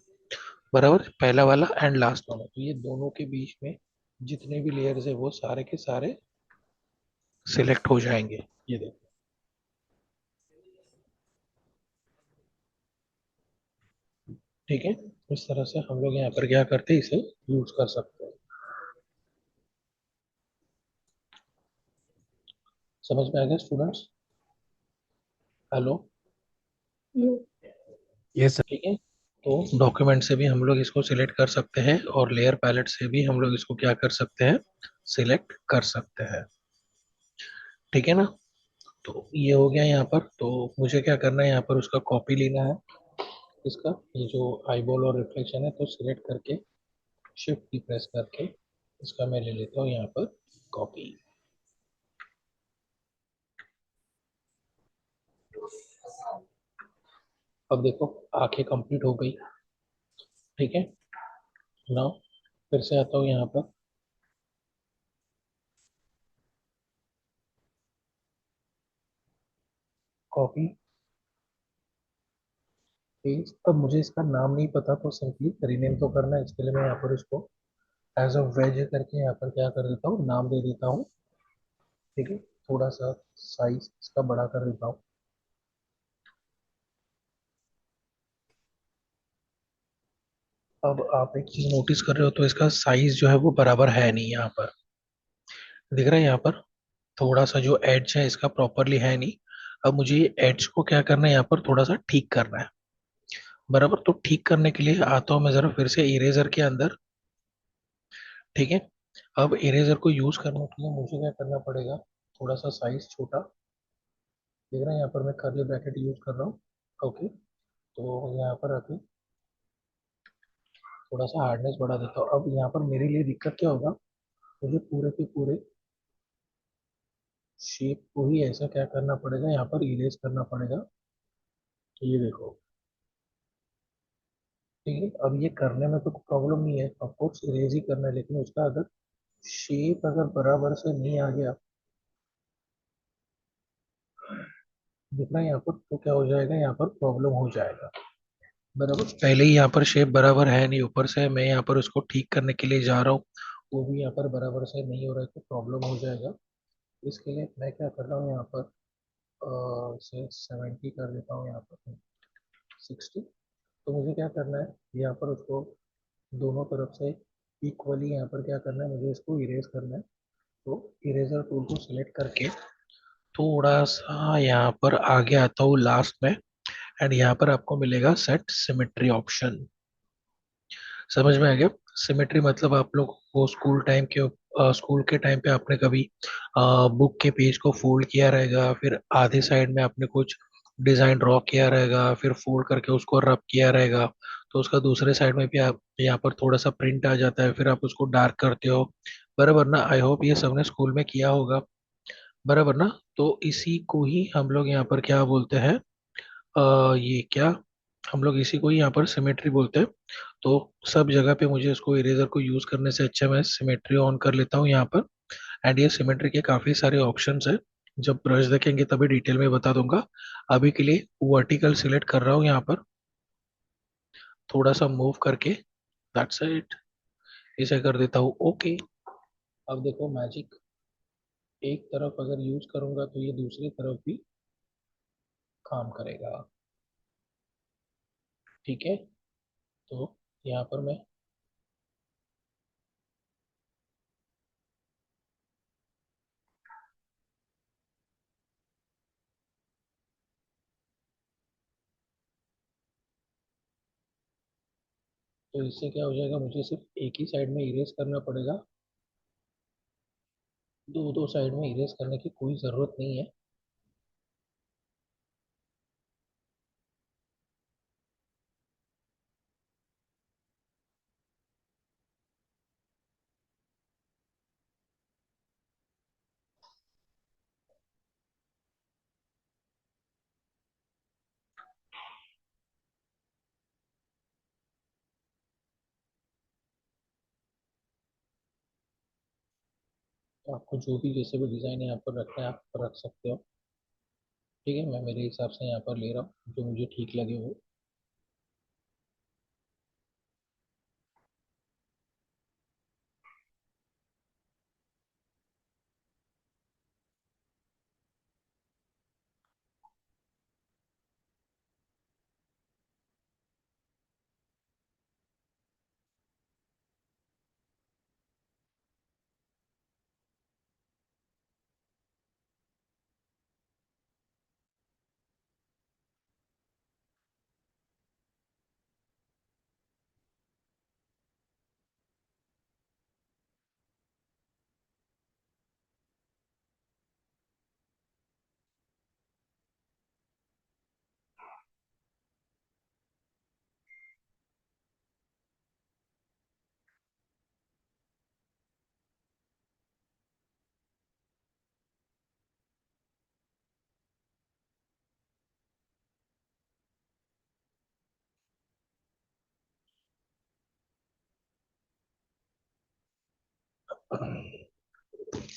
बराबर, पहला वाला एंड लास्ट वाला, तो ये दोनों के बीच में जितने भी लेयर्स है वो सारे के सारे सिलेक्ट हो जाएंगे। ये देखो, ठीक है। इस तरह से हम लोग यहाँ पर क्या करते हैं, इसे यूज कर सकते हैं। समझ में आ गया स्टूडेंट्स? Hello, yes sir. ठीक है। तो डॉक्यूमेंट से भी हम लोग इसको सिलेक्ट कर सकते हैं और लेयर पैलेट से भी हम लोग इसको क्या कर सकते हैं, सिलेक्ट कर सकते हैं। ठीक है ना? तो ये हो गया यहाँ पर, तो मुझे क्या करना है, यहाँ पर उसका कॉपी लेना है इसका, ये जो आईबॉल और रिफ्लेक्शन है, तो सिलेक्ट करके शिफ्ट की प्रेस करके इसका मैं ले लेता हूँ यहाँ पर कॉपी। अब देखो आंखें कंप्लीट हो गई। ठीक है ना, फिर से आता हूँ यहाँ पर, कॉपी पेज। अब मुझे इसका नाम नहीं पता तो सिंपली रीनेम तो करना है, इसके लिए मैं यहाँ पर इसको एज अ वेज करके यहाँ पर क्या कर देता हूँ, नाम दे देता हूँ। ठीक है, थोड़ा सा साइज इसका बड़ा कर देता हूँ। अब आप एक चीज नोटिस कर रहे हो तो इसका साइज जो है वो बराबर है नहीं यहाँ पर। दिख रहा है यहाँ पर थोड़ा सा जो एड्ज है इसका प्रॉपरली है नहीं। अब मुझे ये एड्ज को क्या करना है यहाँ पर थोड़ा सा ठीक करना है। बराबर, तो ठीक करने के लिए आता हूँ मैं जरा फिर से इरेजर के अंदर। ठीक है। अब इरेजर को यूज करने के लिए मुझे क्या करना पड़ेगा, थोड़ा सा साइज छोटा। देख रहे हैं यहाँ पर मैं कर्ली ब्रैकेट यूज कर रहा हूँ। ओके, तो यहाँ पर आके थोड़ा सा हार्डनेस बढ़ा देता हूँ। अब यहाँ पर मेरे लिए दिक्कत क्या होगा, मुझे पूरे के पूरे शेप को ही ऐसा क्या करना पड़ेगा, यहाँ पर इरेज करना पड़ेगा। तो ये देखो, ठीक है। अब ये करने में तो प्रॉब्लम नहीं है, ऑफकोर्स इरेज ही करना है, लेकिन उसका अगर शेप अगर बराबर से नहीं आ गया, दिख रहा है यहाँ पर, तो क्या हो जाएगा, यहाँ पर प्रॉब्लम हो जाएगा। बराबर, पहले ही यहाँ पर शेप बराबर है नहीं, ऊपर से मैं यहाँ पर उसको ठीक करने के लिए जा रहा हूँ, वो भी यहाँ पर बराबर से नहीं हो रहा है, तो प्रॉब्लम हो जाएगा। इसके लिए मैं क्या कर रहा हूँ यहाँ पर, से 70 कर देता हूँ, यहाँ पर 60। तो मुझे क्या करना है, यहाँ पर उसको दोनों तरफ से इक्वली यहाँ पर क्या करना है, मुझे इसको इरेज करना है। तो इरेजर टूल को सिलेक्ट करके थोड़ा सा यहाँ पर आगे आता हूँ लास्ट में, एंड यहाँ पर आपको मिलेगा सेट सिमेट्री ऑप्शन। समझ में आ गया। सिमेट्री मतलब आप लोग को स्कूल के टाइम पे आपने कभी बुक के पेज को फोल्ड किया रहेगा, फिर आधे साइड में आपने कुछ डिजाइन ड्रॉ किया रहेगा, फिर फोल्ड करके उसको रब किया रहेगा, तो उसका दूसरे साइड में भी आप यहाँ पर थोड़ा सा प्रिंट आ जाता है, फिर आप उसको डार्क करते हो। बराबर ना, आई होप ये सबने स्कूल में किया होगा। बराबर ना। तो इसी को ही हम लोग यहाँ पर क्या बोलते हैं, ये क्या, हम लोग इसी को ही यहाँ पर सिमेट्री बोलते हैं। तो सब जगह पे मुझे इसको इरेजर को यूज करने से अच्छा मैं सिमेट्री ऑन कर लेता हूँ यहाँ पर। एंड ये सिमेट्री के काफी सारे ऑप्शंस है, जब ब्रश देखेंगे तभी डिटेल में बता दूंगा। अभी के लिए वर्टिकल सिलेक्ट कर रहा हूँ यहाँ पर, थोड़ा सा मूव करके, दैट्स इट। इसे कर देता हूँ ओके। अब देखो मैजिक, एक तरफ अगर यूज करूंगा तो ये दूसरी तरफ भी काम करेगा। ठीक है, तो यहाँ पर मैं, तो इससे क्या हो जाएगा, मुझे सिर्फ एक ही साइड में इरेज करना पड़ेगा, दो दो साइड में इरेज करने की कोई ज़रूरत नहीं है। तो आपको जो भी जैसे भी डिज़ाइन यहाँ पर रखना है आप रख सकते हो। ठीक है, मैं मेरे हिसाब से यहाँ पर ले रहा हूँ जो मुझे ठीक लगे वो।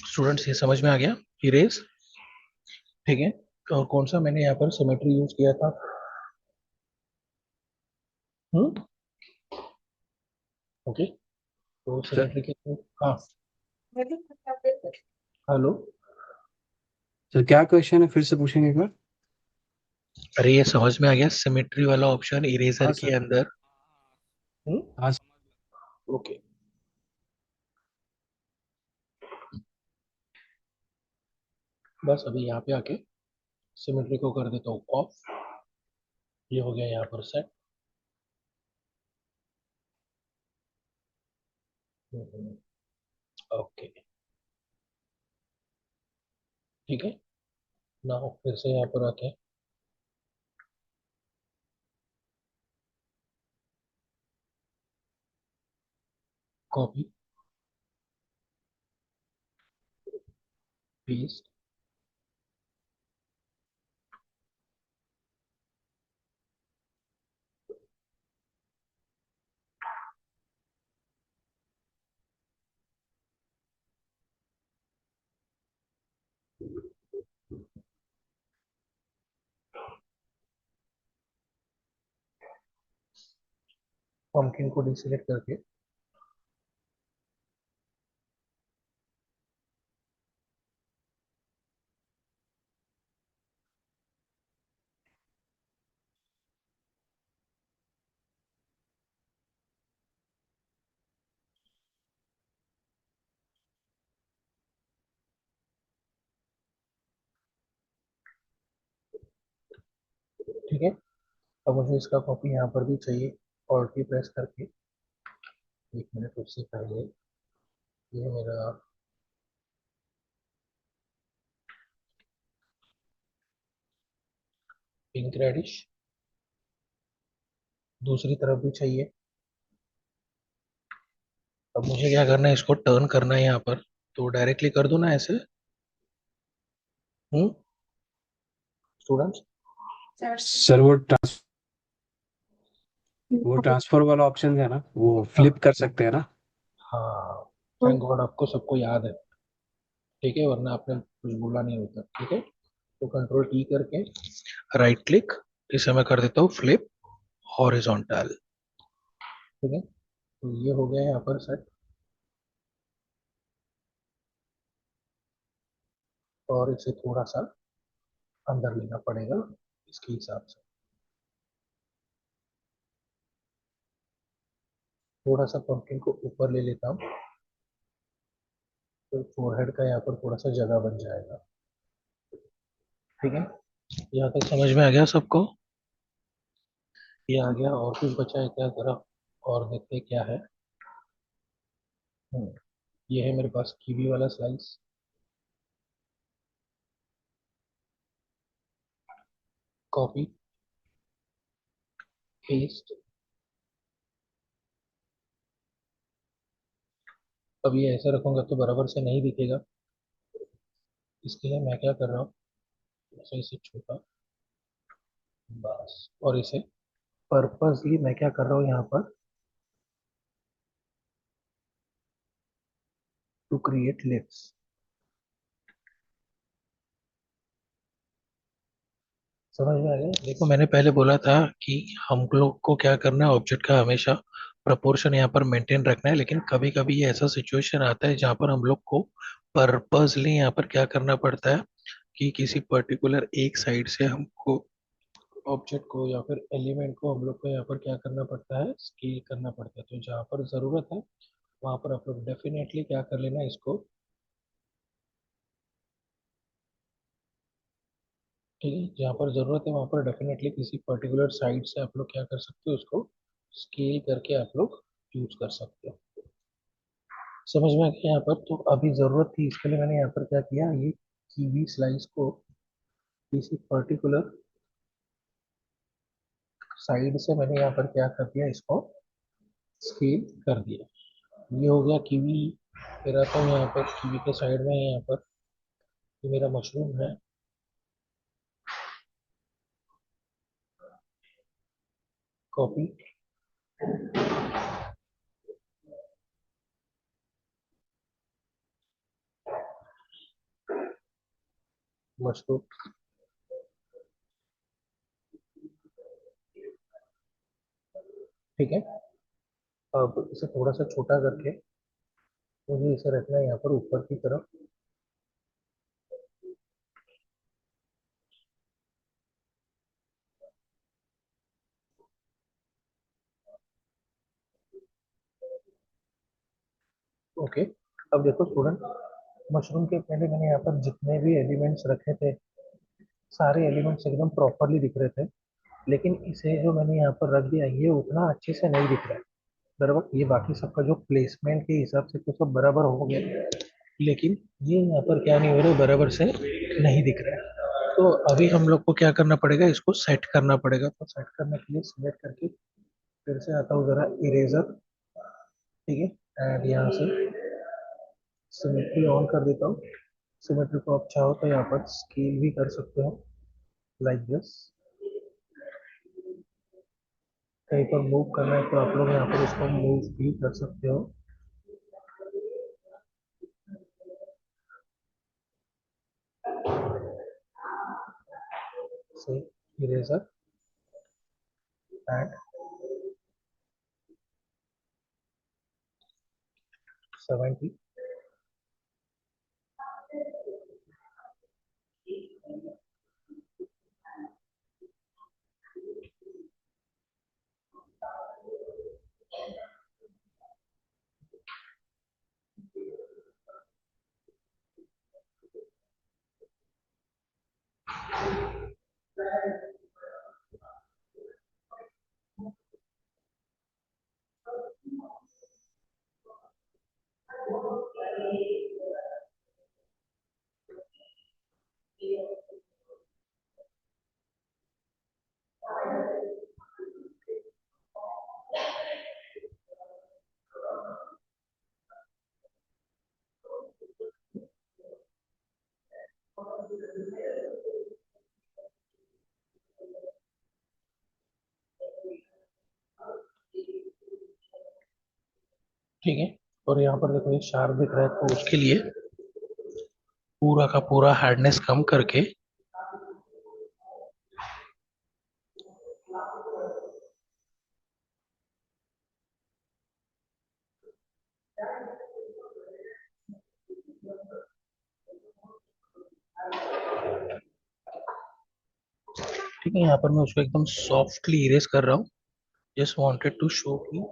स्टूडेंट्स, ये समझ में आ गया इरेज। ठीक है, और कौन सा मैंने यहाँ पर सिमेट्री यूज किया था। हम्म, ओके। तो सर सिमेट्री के, हाँ, हेलो। तो क्या क्वेश्चन है, फिर से पूछेंगे एक बार? अरे ये समझ में आ गया, सिमेट्री वाला ऑप्शन इरेजर हाँ के सर। अंदर। हाँ ओके, बस अभी यहाँ पे आके सिमेट्री को कर देता हूँ ऑफ। ये हो गया यहाँ पर सेट। ओके, ठीक है ना। फिर से यहाँ पर आके कॉपी पेस्ट, पंपकिन को डिसेलेक्ट करके ठीक है। अब मुझे इसका कॉपी यहाँ पर भी चाहिए, ऑल्ट की प्रेस करके। एक मिनट, उससे पहले ये मेरा पिंक रेडिश दूसरी तरफ भी चाहिए। अब मुझे क्या करना है, इसको टर्न करना है यहाँ पर। तो डायरेक्टली कर दूं ना ऐसे? स्टूडेंट्स, सर, वो ट्रांसफर वाला ऑप्शन है ना, वो फ्लिप कर सकते हैं ना? हाँ, थैंक गॉड आपको सबको याद है। ठीक है, वरना आपने कुछ बोला नहीं होता। ठीक है, तो कंट्रोल टी करके राइट क्लिक, इसे मैं कर देता हूँ फ्लिप हॉरिजॉन्टल। ठीक है, तो ये हो गया यहाँ पर सेट। और इसे थोड़ा सा अंदर लेना पड़ेगा इसके हिसाब से। थोड़ा सा पंपकिन को ऊपर ले लेता हूँ, तो फोरहेड का यहाँ पर थोड़ा सा जगह बन जाएगा। ठीक है, यहाँ तक समझ में आ गया सबको? ये आ गया, और कुछ बचा है क्या जरा? और देखते हैं क्या है। हम्म, ये है मेरे पास कीवी वाला स्लाइस। Copy paste. अब ये ऐसे रखूंगा तो बराबर से नहीं दिखेगा, इसके लिए मैं क्या कर रहा हूँ, ऐसे इसे छोटा, बस। और इसे पर्पसली मैं क्या कर रहा हूँ यहाँ पर, टू क्रिएट लिप्स। समझ में आ गया? देखो, मैंने पहले बोला था कि हम लोग को क्या करना है, ऑब्जेक्ट का हमेशा प्रपोर्शन यहाँ पर मेंटेन रखना है। लेकिन कभी कभी ये ऐसा सिचुएशन आता है जहाँ पर हम लोग को पर्पसली यहाँ पर क्या करना पड़ता है, कि किसी पर्टिकुलर एक साइड से हमको ऑब्जेक्ट को या फिर एलिमेंट को हम लोग को यहाँ पर क्या करना पड़ता है, स्केल करना पड़ता है। तो जहाँ पर ज़रूरत है वहाँ पर आप लोग डेफिनेटली क्या कर लेना इसको। ठीक है, जहाँ पर ज़रूरत है वहाँ पर डेफिनेटली किसी पर्टिकुलर साइड से आप लोग क्या कर सकते हो, उसको स्केल करके आप लोग यूज कर सकते हो। समझ में आ गया यहाँ पर? तो अभी ज़रूरत थी, इसके लिए मैंने यहाँ पर क्या किया, ये कीवी स्लाइस को किसी पर्टिकुलर साइड से मैंने यहाँ पर क्या कर दिया, इसको स्केल कर दिया। ये हो गया कीवी। फिर आता हूँ यहाँ पर कीवी के साइड में, यहाँ पर ये मेरा मशरूम है। Copy mushroom. ठीक है, अब इसे थोड़ा सा छोटा करके मुझे इसे रखना है यहाँ पर ऊपर की तरफ। ओके, अब देखो स्टूडेंट, मशरूम के पहले मैंने यहाँ पर जितने भी एलिमेंट्स रखे थे, सारे एलिमेंट्स एकदम प्रॉपरली दिख रहे थे। लेकिन इसे जो मैंने यहाँ पर रख दिया, ये उतना अच्छे से नहीं दिख रहा है। बराबर, ये बाकी सबका जो प्लेसमेंट के हिसाब से तो सब बराबर हो गया, लेकिन ये यहाँ पर क्या नहीं हो रहा है, बराबर से नहीं दिख रहा है। तो अभी हम लोग को क्या करना पड़ेगा, इसको सेट करना पड़ेगा। तो सेट करने के लिए सिलेक्ट करके फिर से आता हूँ जरा इरेजर, ठीक है, एंड यहाँ से सिमेट्री ऑन कर देता हूँ। सिमेट्री को आप चाहो तो यहाँ पर स्केल भी कर सकते हो, लाइक दिस। कहीं पर मूव करना है तो आप लोग यहाँ पर इसको मूव भी कर सकते हो। से इरेजर एंड 70। ठीक है, और यहाँ पर देखो ये शार्प दिख रहा है, तो उसके लिए पूरा का पूरा हार्डनेस कम करके, ठीक है, यहाँ पर मैं उसको एकदम सॉफ्टली इरेज कर रहा हूँ। जस्ट वांटेड टू शो कि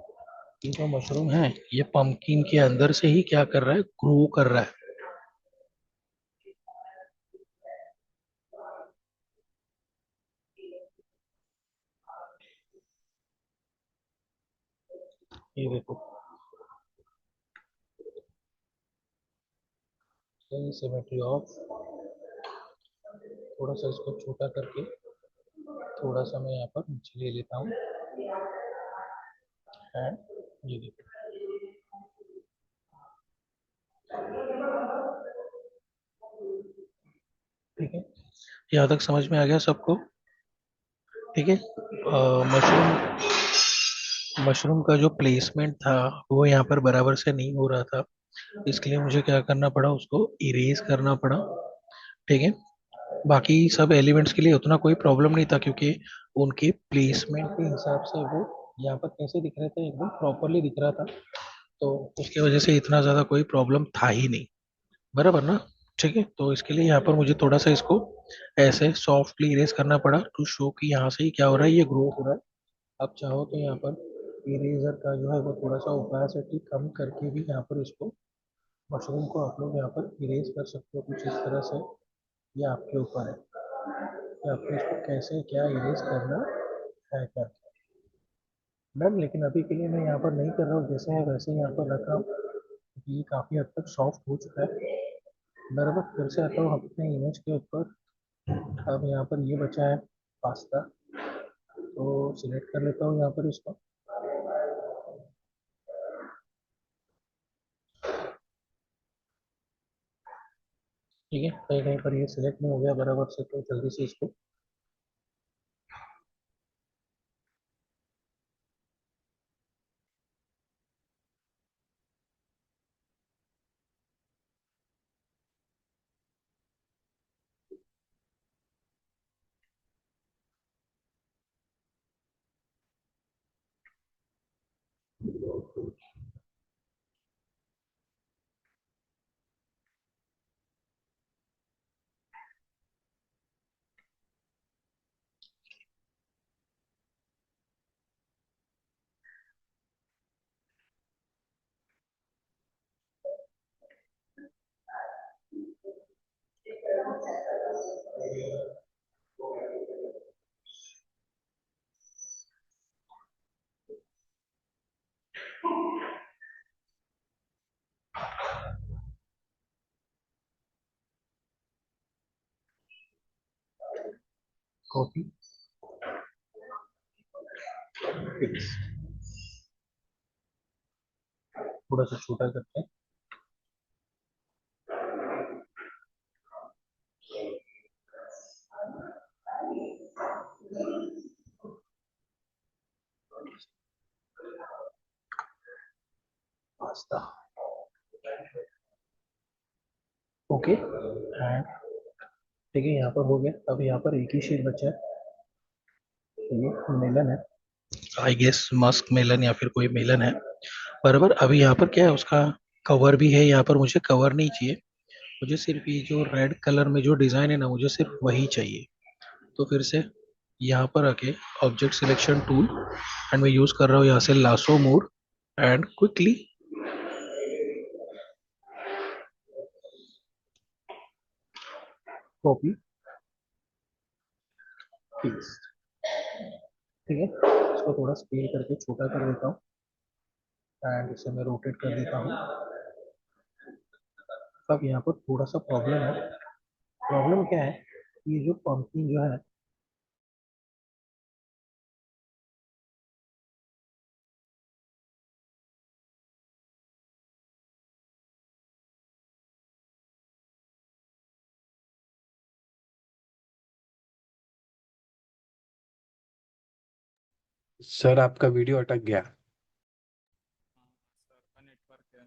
ये जो मशरूम है, ये पंपकिन के अंदर से ही क्या कर रहा है, ग्रो कर रहा है। ये देखो, सिमेट्री ऑफ, थोड़ा सा इसको छोटा करके थोड़ा सा मैं यहाँ पर नीचे ले लेता हूँ, एंड ये देखो, ठीक है, यहाँ तक समझ में आ गया सबको? ठीक है, मशरूम मशरूम का जो प्लेसमेंट था वो यहाँ पर बराबर से नहीं हो रहा था, इसके लिए मुझे क्या करना पड़ा, उसको इरेज करना पड़ा। ठीक है, बाकी सब एलिमेंट्स के लिए उतना कोई प्रॉब्लम नहीं था, क्योंकि उनके प्लेसमेंट के हिसाब से वो यहाँ पर कैसे दिख रहे थे, एकदम प्रॉपरली दिख रहा था। तो उसकी वजह से इतना ज़्यादा कोई प्रॉब्लम था ही नहीं, बराबर ना? ठीक है, तो इसके लिए यहाँ पर मुझे थोड़ा सा इसको ऐसे सॉफ्टली इरेज करना पड़ा, टू शो कि यहाँ से ही क्या हो रहा है, ये ग्रो हो रहा है। आप चाहो तो यहाँ पर इरेजर का जो है वो थोड़ा सा ओपेसिटी कम करके भी यहाँ पर इसको, मशरूम को आप लोग यहाँ पर इरेज कर सकते हो कुछ इस तरह से। ये आपके ऊपर है कि आपको इसको कैसे क्या इरेज करना है करके। डन, लेकिन अभी के लिए मैं यहाँ पर नहीं कर रहा हूँ, जैसे है वैसे ही यहाँ पर रख रहा हूँ, क्योंकि ये काफ़ी हद तक सॉफ्ट हो चुका है। बराबर, फिर से आता हूँ अपने इमेज के ऊपर। अब यहाँ पर ये बचा है पास्ता, तो सिलेक्ट कर लेता हूँ यहाँ पर इसको। ठीक है, कहीं कहीं पर ये सिलेक्ट नहीं हो गया बराबर से, तो जल्दी से इसको, कॉपी थोड़ा सा छोटा करते हैं। पास्ता ओके एंड ठीक है, यहाँ पर हो गया। अब यहाँ पर एक ही शेड बचा है, ये मेलन है, आई गेस मस्क मेलन या फिर कोई मेलन है बराबर। अभी यहाँ पर क्या है, उसका कवर भी है। यहाँ पर मुझे कवर नहीं चाहिए, मुझे सिर्फ ये जो रेड कलर में जो डिजाइन है ना, मुझे सिर्फ वही चाहिए। तो फिर से यहाँ पर आके ऑब्जेक्ट सिलेक्शन टूल एंड मैं यूज कर रहा हूँ यहाँ से lasso mode and quickly copy paste. ठीक है, इसको थोड़ा स्केल करके छोटा कर देता हूँ एंड इसे मैं रोटेट कर देता हूँ। अब यहाँ पर थोड़ा सा प्रॉब्लम है। प्रॉब्लम क्या है, ये जो पंपिंग जो है सर आपका वीडियो अटक गया। सर का नेटवर्क है।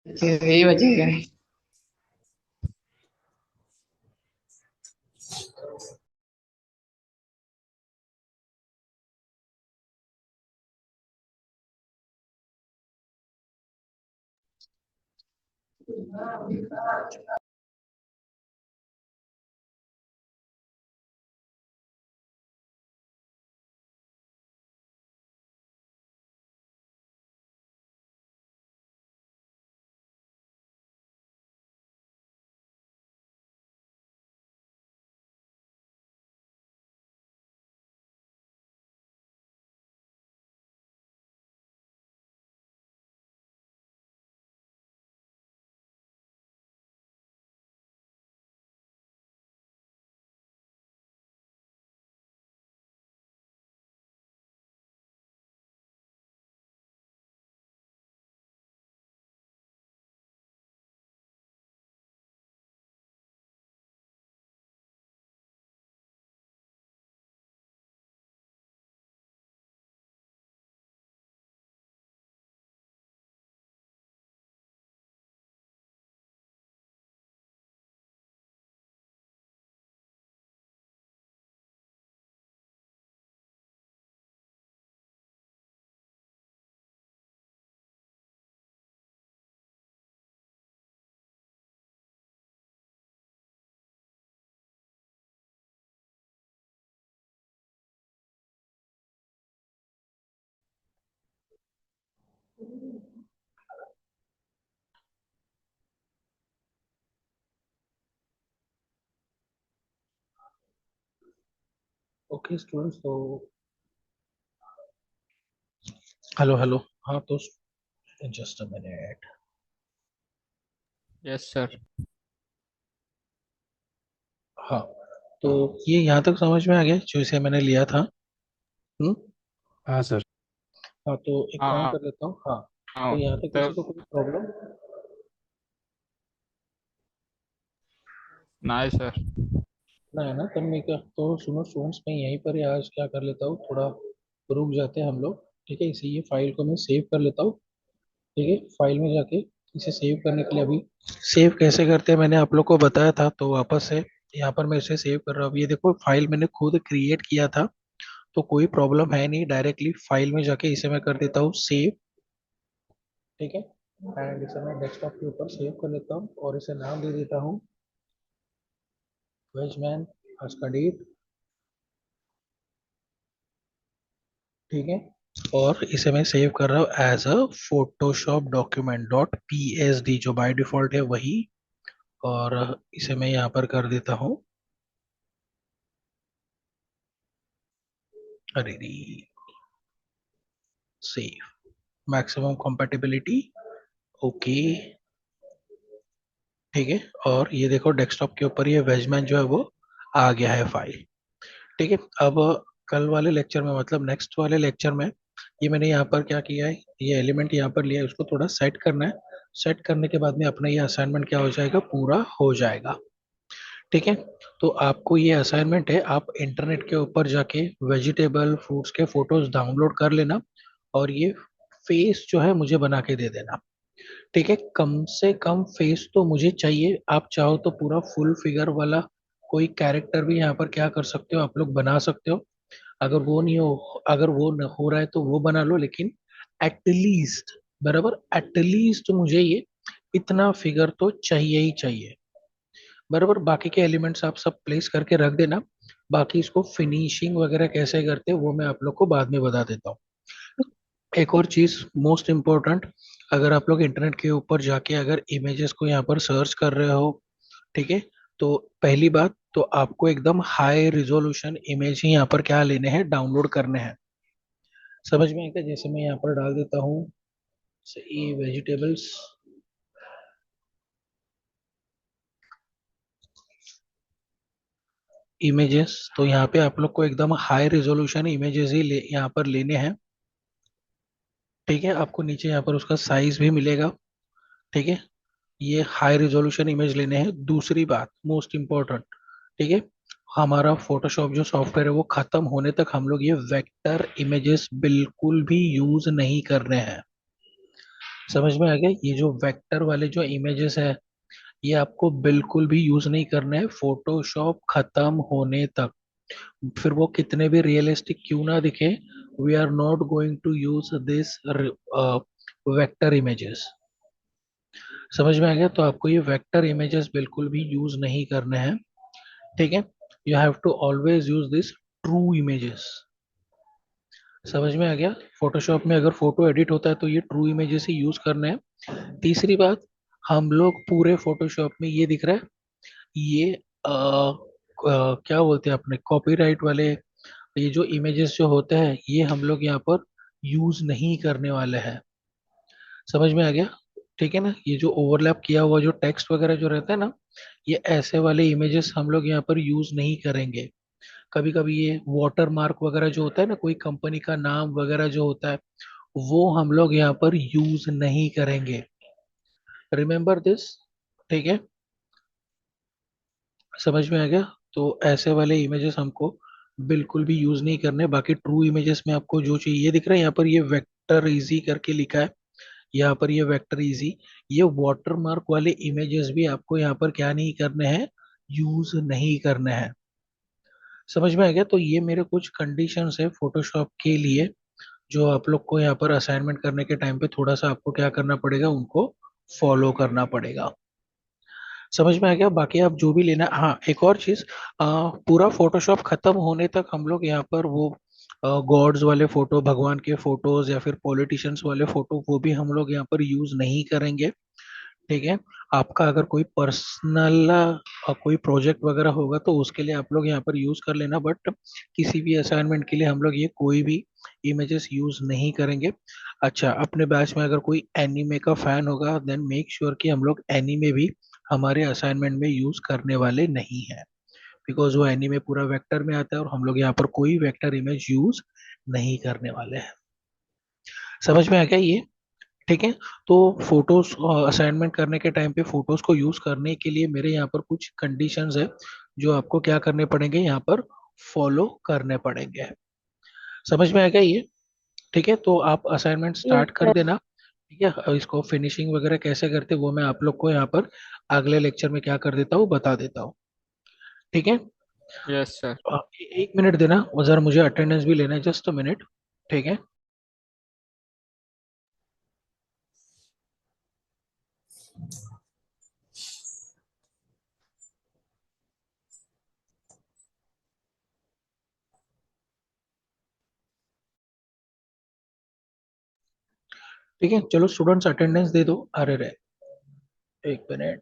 यही बचेगा। ओके स्टूडेंट्स, तो हेलो हेलो। हाँ तो just a minute. Yes sir. हाँ तो ये यहाँ तक समझ में आ गया जो इसे मैंने लिया था। हम्म। हाँ सर। हाँ तो एक काम हाँ कर लेता हूँ। हाँ तो हाँ यहाँ तक किसी सर। को कोई प्रॉब्लम? Nice sir. ना है ना? तब मैं क्या, तो सुनो स्टूडेंट्स, मैं यहीं पर ही आज क्या कर लेता हूँ, थोड़ा रुक जाते हैं हम लोग। ठीक है, इसी ये फाइल को मैं सेव कर लेता हूँ। ठीक है, फाइल में जाके इसे सेव करने के लिए, अभी सेव कैसे करते हैं मैंने आप लोग को बताया था, तो वापस से यहाँ पर मैं इसे सेव कर रहा हूँ। अब ये देखो, फाइल मैंने खुद क्रिएट किया था, तो कोई प्रॉब्लम है नहीं। डायरेक्टली फाइल में जाके इसे मैं कर देता हूँ सेव। ठीक है, एंड इसे मैं डेस्कटॉप के ऊपर सेव कर लेता हूँ और इसे नाम दे देता हूँ वेजमैन आज का डेट। ठीक है, और इसे मैं सेव कर रहा हूँ as a Photoshop document dot P S D, जो बाय डिफॉल्ट है वही। और इसे मैं यहाँ पर कर देता हूँ, अरे सेव मैक्सिमम compatibility। ओके, ठीक है। और ये देखो डेस्कटॉप के ऊपर ये वेजमैन जो है वो आ गया है फाइल। ठीक है, अब कल वाले लेक्चर में, मतलब नेक्स्ट वाले लेक्चर में, ये मैंने यहाँ पर क्या किया है, ये एलिमेंट यहाँ पर लिया है, उसको थोड़ा सेट करना है। सेट करने के बाद में अपना ये असाइनमेंट क्या हो जाएगा, पूरा हो जाएगा। ठीक है, तो आपको ये असाइनमेंट है, आप इंटरनेट के ऊपर जाके वेजिटेबल फ्रूट्स के फोटोज डाउनलोड कर लेना, और ये फेस जो है मुझे बना के दे देना। ठीक है, कम से कम फेस तो मुझे चाहिए। आप चाहो तो पूरा फुल फिगर वाला कोई कैरेक्टर भी यहाँ पर क्या कर सकते हो, आप लोग बना सकते हो। अगर वो नहीं हो, अगर वो न हो रहा है तो वो बना लो, लेकिन एटलीस्ट, बराबर, एटलीस्ट मुझे ये इतना फिगर तो चाहिए ही चाहिए। बराबर, बाकी के एलिमेंट्स आप सब प्लेस करके रख देना। बाकी इसको फिनिशिंग वगैरह कैसे करते हैं वो मैं आप लोग को बाद में बता देता हूँ। एक और चीज मोस्ट इम्पोर्टेंट, अगर आप लोग इंटरनेट के ऊपर जाके अगर इमेजेस को यहाँ पर सर्च कर रहे हो, ठीक है, तो पहली बात तो आपको एकदम हाई रिजोल्यूशन इमेज ही यहाँ पर क्या लेने हैं, डाउनलोड करने हैं। समझ में आएगा? जैसे मैं यहाँ पर डाल देता हूँ ये वेजिटेबल्स इमेजेस, तो यहाँ पे आप लोग को एकदम हाई रिजोल्यूशन इमेजेस ही यहाँ पर लेने हैं। ठीक है, आपको नीचे यहाँ पर उसका साइज भी मिलेगा। ठीक है, ये हाई रिजोल्यूशन इमेज लेने हैं। दूसरी बात मोस्ट इम्पोर्टेंट, ठीक है, हमारा फोटोशॉप जो सॉफ्टवेयर है वो खत्म होने तक हम लोग ये वेक्टर इमेजेस बिल्कुल भी यूज नहीं करने हैं। समझ में आ गया? ये जो वेक्टर वाले जो इमेजेस है, ये आपको बिल्कुल भी यूज नहीं करना है फोटोशॉप खत्म होने तक। फिर वो कितने भी रियलिस्टिक क्यों ना दिखे, we are not going to use this vector images. समझ में आ गया? तो आपको ये वेक्टर इमेजेस बिल्कुल भी यूज नहीं करने हैं। ठीक है, you have to always use this true images. समझ में आ गया? फोटोशॉप में अगर फोटो एडिट होता है तो ये ट्रू इमेजेस ही यूज करने हैं। तीसरी बात, हम लोग पूरे फोटोशॉप में ये दिख रहा है, ये क्या बोलते हैं अपने कॉपीराइट वाले, ये जो इमेजेस जो होते हैं ये हम लोग यहाँ पर यूज नहीं करने वाले हैं। समझ में आ गया? ठीक है ना, ये जो ओवरलैप किया हुआ जो टेक्स्ट वगैरह जो रहता है ना, ये ऐसे वाले इमेजेस हम लोग यहाँ पर यूज नहीं करेंगे। कभी कभी ये वाटर मार्क वगैरह जो होता है ना, कोई कंपनी का नाम वगैरह जो होता है, वो हम लोग यहाँ पर यूज नहीं करेंगे। Remember this. ठीक है, समझ में आ गया? तो ऐसे वाले इमेजेस हमको बिल्कुल भी यूज नहीं करने। बाकी ट्रू इमेजेस में आपको जो चाहिए, ये दिख रहा है यहाँ पर, ये वेक्टर इजी करके लिखा है यहाँ पर, ये वेक्टर इजी। ये वाटर मार्क वाले इमेजेस भी आपको यहाँ पर क्या नहीं करने हैं, यूज नहीं करने हैं। समझ में आ गया? तो ये मेरे कुछ कंडीशंस है फोटोशॉप के लिए, जो आप लोग को यहाँ पर असाइनमेंट करने के टाइम पे थोड़ा सा आपको क्या करना पड़ेगा, उनको फॉलो करना पड़ेगा। समझ में आ गया? बाकी आप जो भी लेना, हाँ एक और चीज, पूरा फोटोशॉप खत्म होने तक हम लोग यहाँ पर वो गॉड्स वाले फोटो, भगवान के फोटोज या फिर पॉलिटिशियंस वाले फोटो, वो भी हम लोग यहाँ पर यूज नहीं करेंगे। ठीक है। आपका अगर कोई पर्सनल कोई प्रोजेक्ट वगैरह होगा तो उसके लिए आप लोग यहाँ पर यूज कर लेना, बट किसी भी असाइनमेंट के लिए हम लोग ये कोई भी इमेजेस यूज नहीं करेंगे। अच्छा, अपने बैच में अगर कोई एनीमे का फैन होगा देन मेक श्योर कि हम लोग एनीमे भी हमारे असाइनमेंट में यूज करने वाले नहीं है, बिकॉज वो एनीमे पूरा वेक्टर में आता है और हम लोग यहाँ पर कोई वेक्टर इमेज यूज नहीं करने वाले हैं। समझ में आ गया ये? ठीक है। तो फोटोज असाइनमेंट करने के टाइम पे फोटोज को यूज करने के लिए मेरे यहाँ पर कुछ कंडीशंस है जो आपको क्या करने पड़ेंगे यहाँ पर फॉलो करने पड़ेंगे। समझ में आ गया ये? ठीक है, तो आप असाइनमेंट यस स्टार्ट कर सर। देना। ठीक है, अब इसको फिनिशिंग वगैरह कैसे करते वो मैं आप लोग को यहाँ पर अगले लेक्चर में क्या कर देता हूँ बता देता हूँ। ठीक है। Yes sir. एक मिनट देना, वो जरा मुझे अटेंडेंस भी लेना है, जस्ट अ मिनट। ठीक है। ठीक है, चलो स्टूडेंट्स अटेंडेंस दे दो। अरे रे, एक मिनट।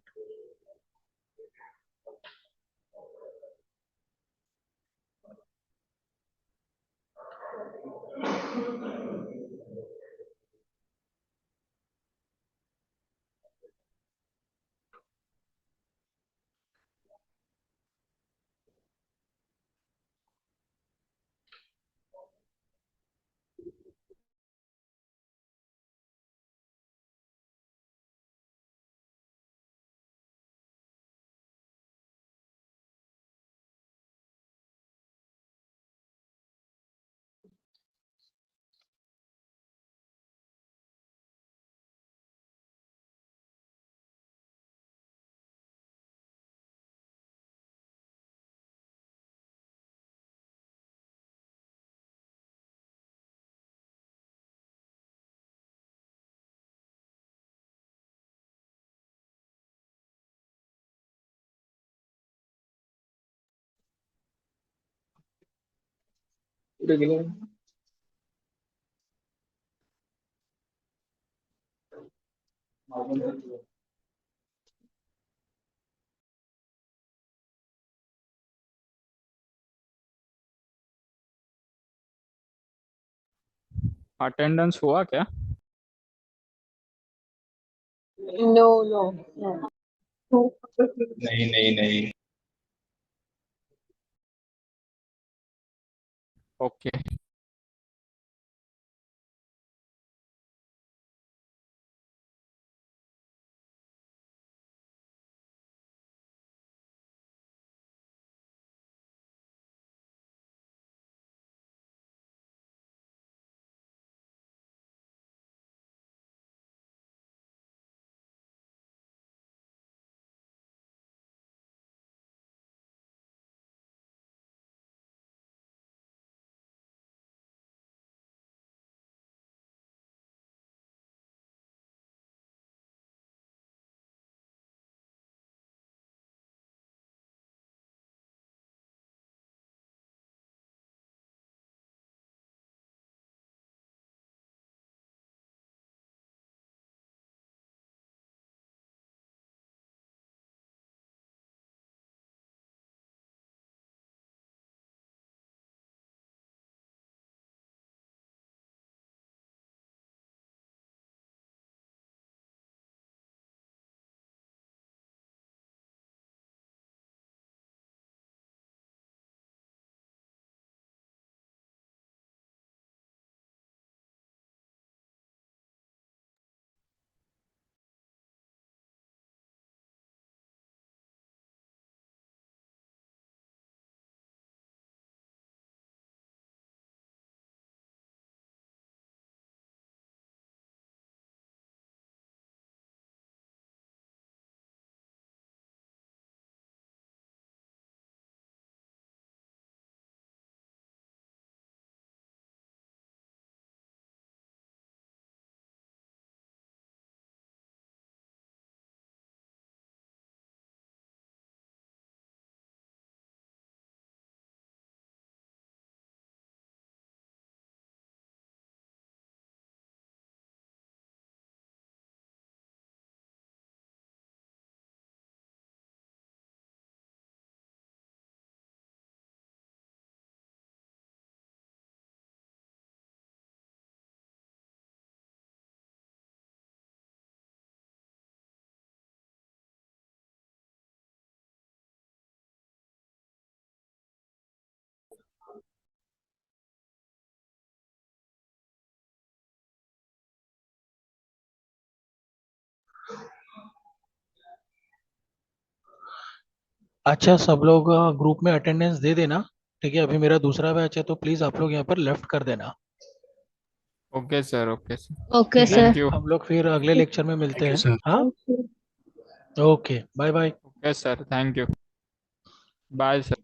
पूरे गिले अटेंडेंस हुआ क्या? No no no. नहीं नहीं नहीं। ओके। अच्छा, सब लोग ग्रुप में अटेंडेंस दे देना। ठीक है, अभी मेरा दूसरा बैच है, तो प्लीज आप लोग यहाँ पर लेफ्ट कर देना। Okay sir, okay sir, Okay, ठीक है, थैंक sir. यू। हम लोग फिर अगले लेक्चर में मिलते थैंक यू हैं। सर। हाँ, Thank you. Okay, bye bye. Okay sir, thank you. Bye sir.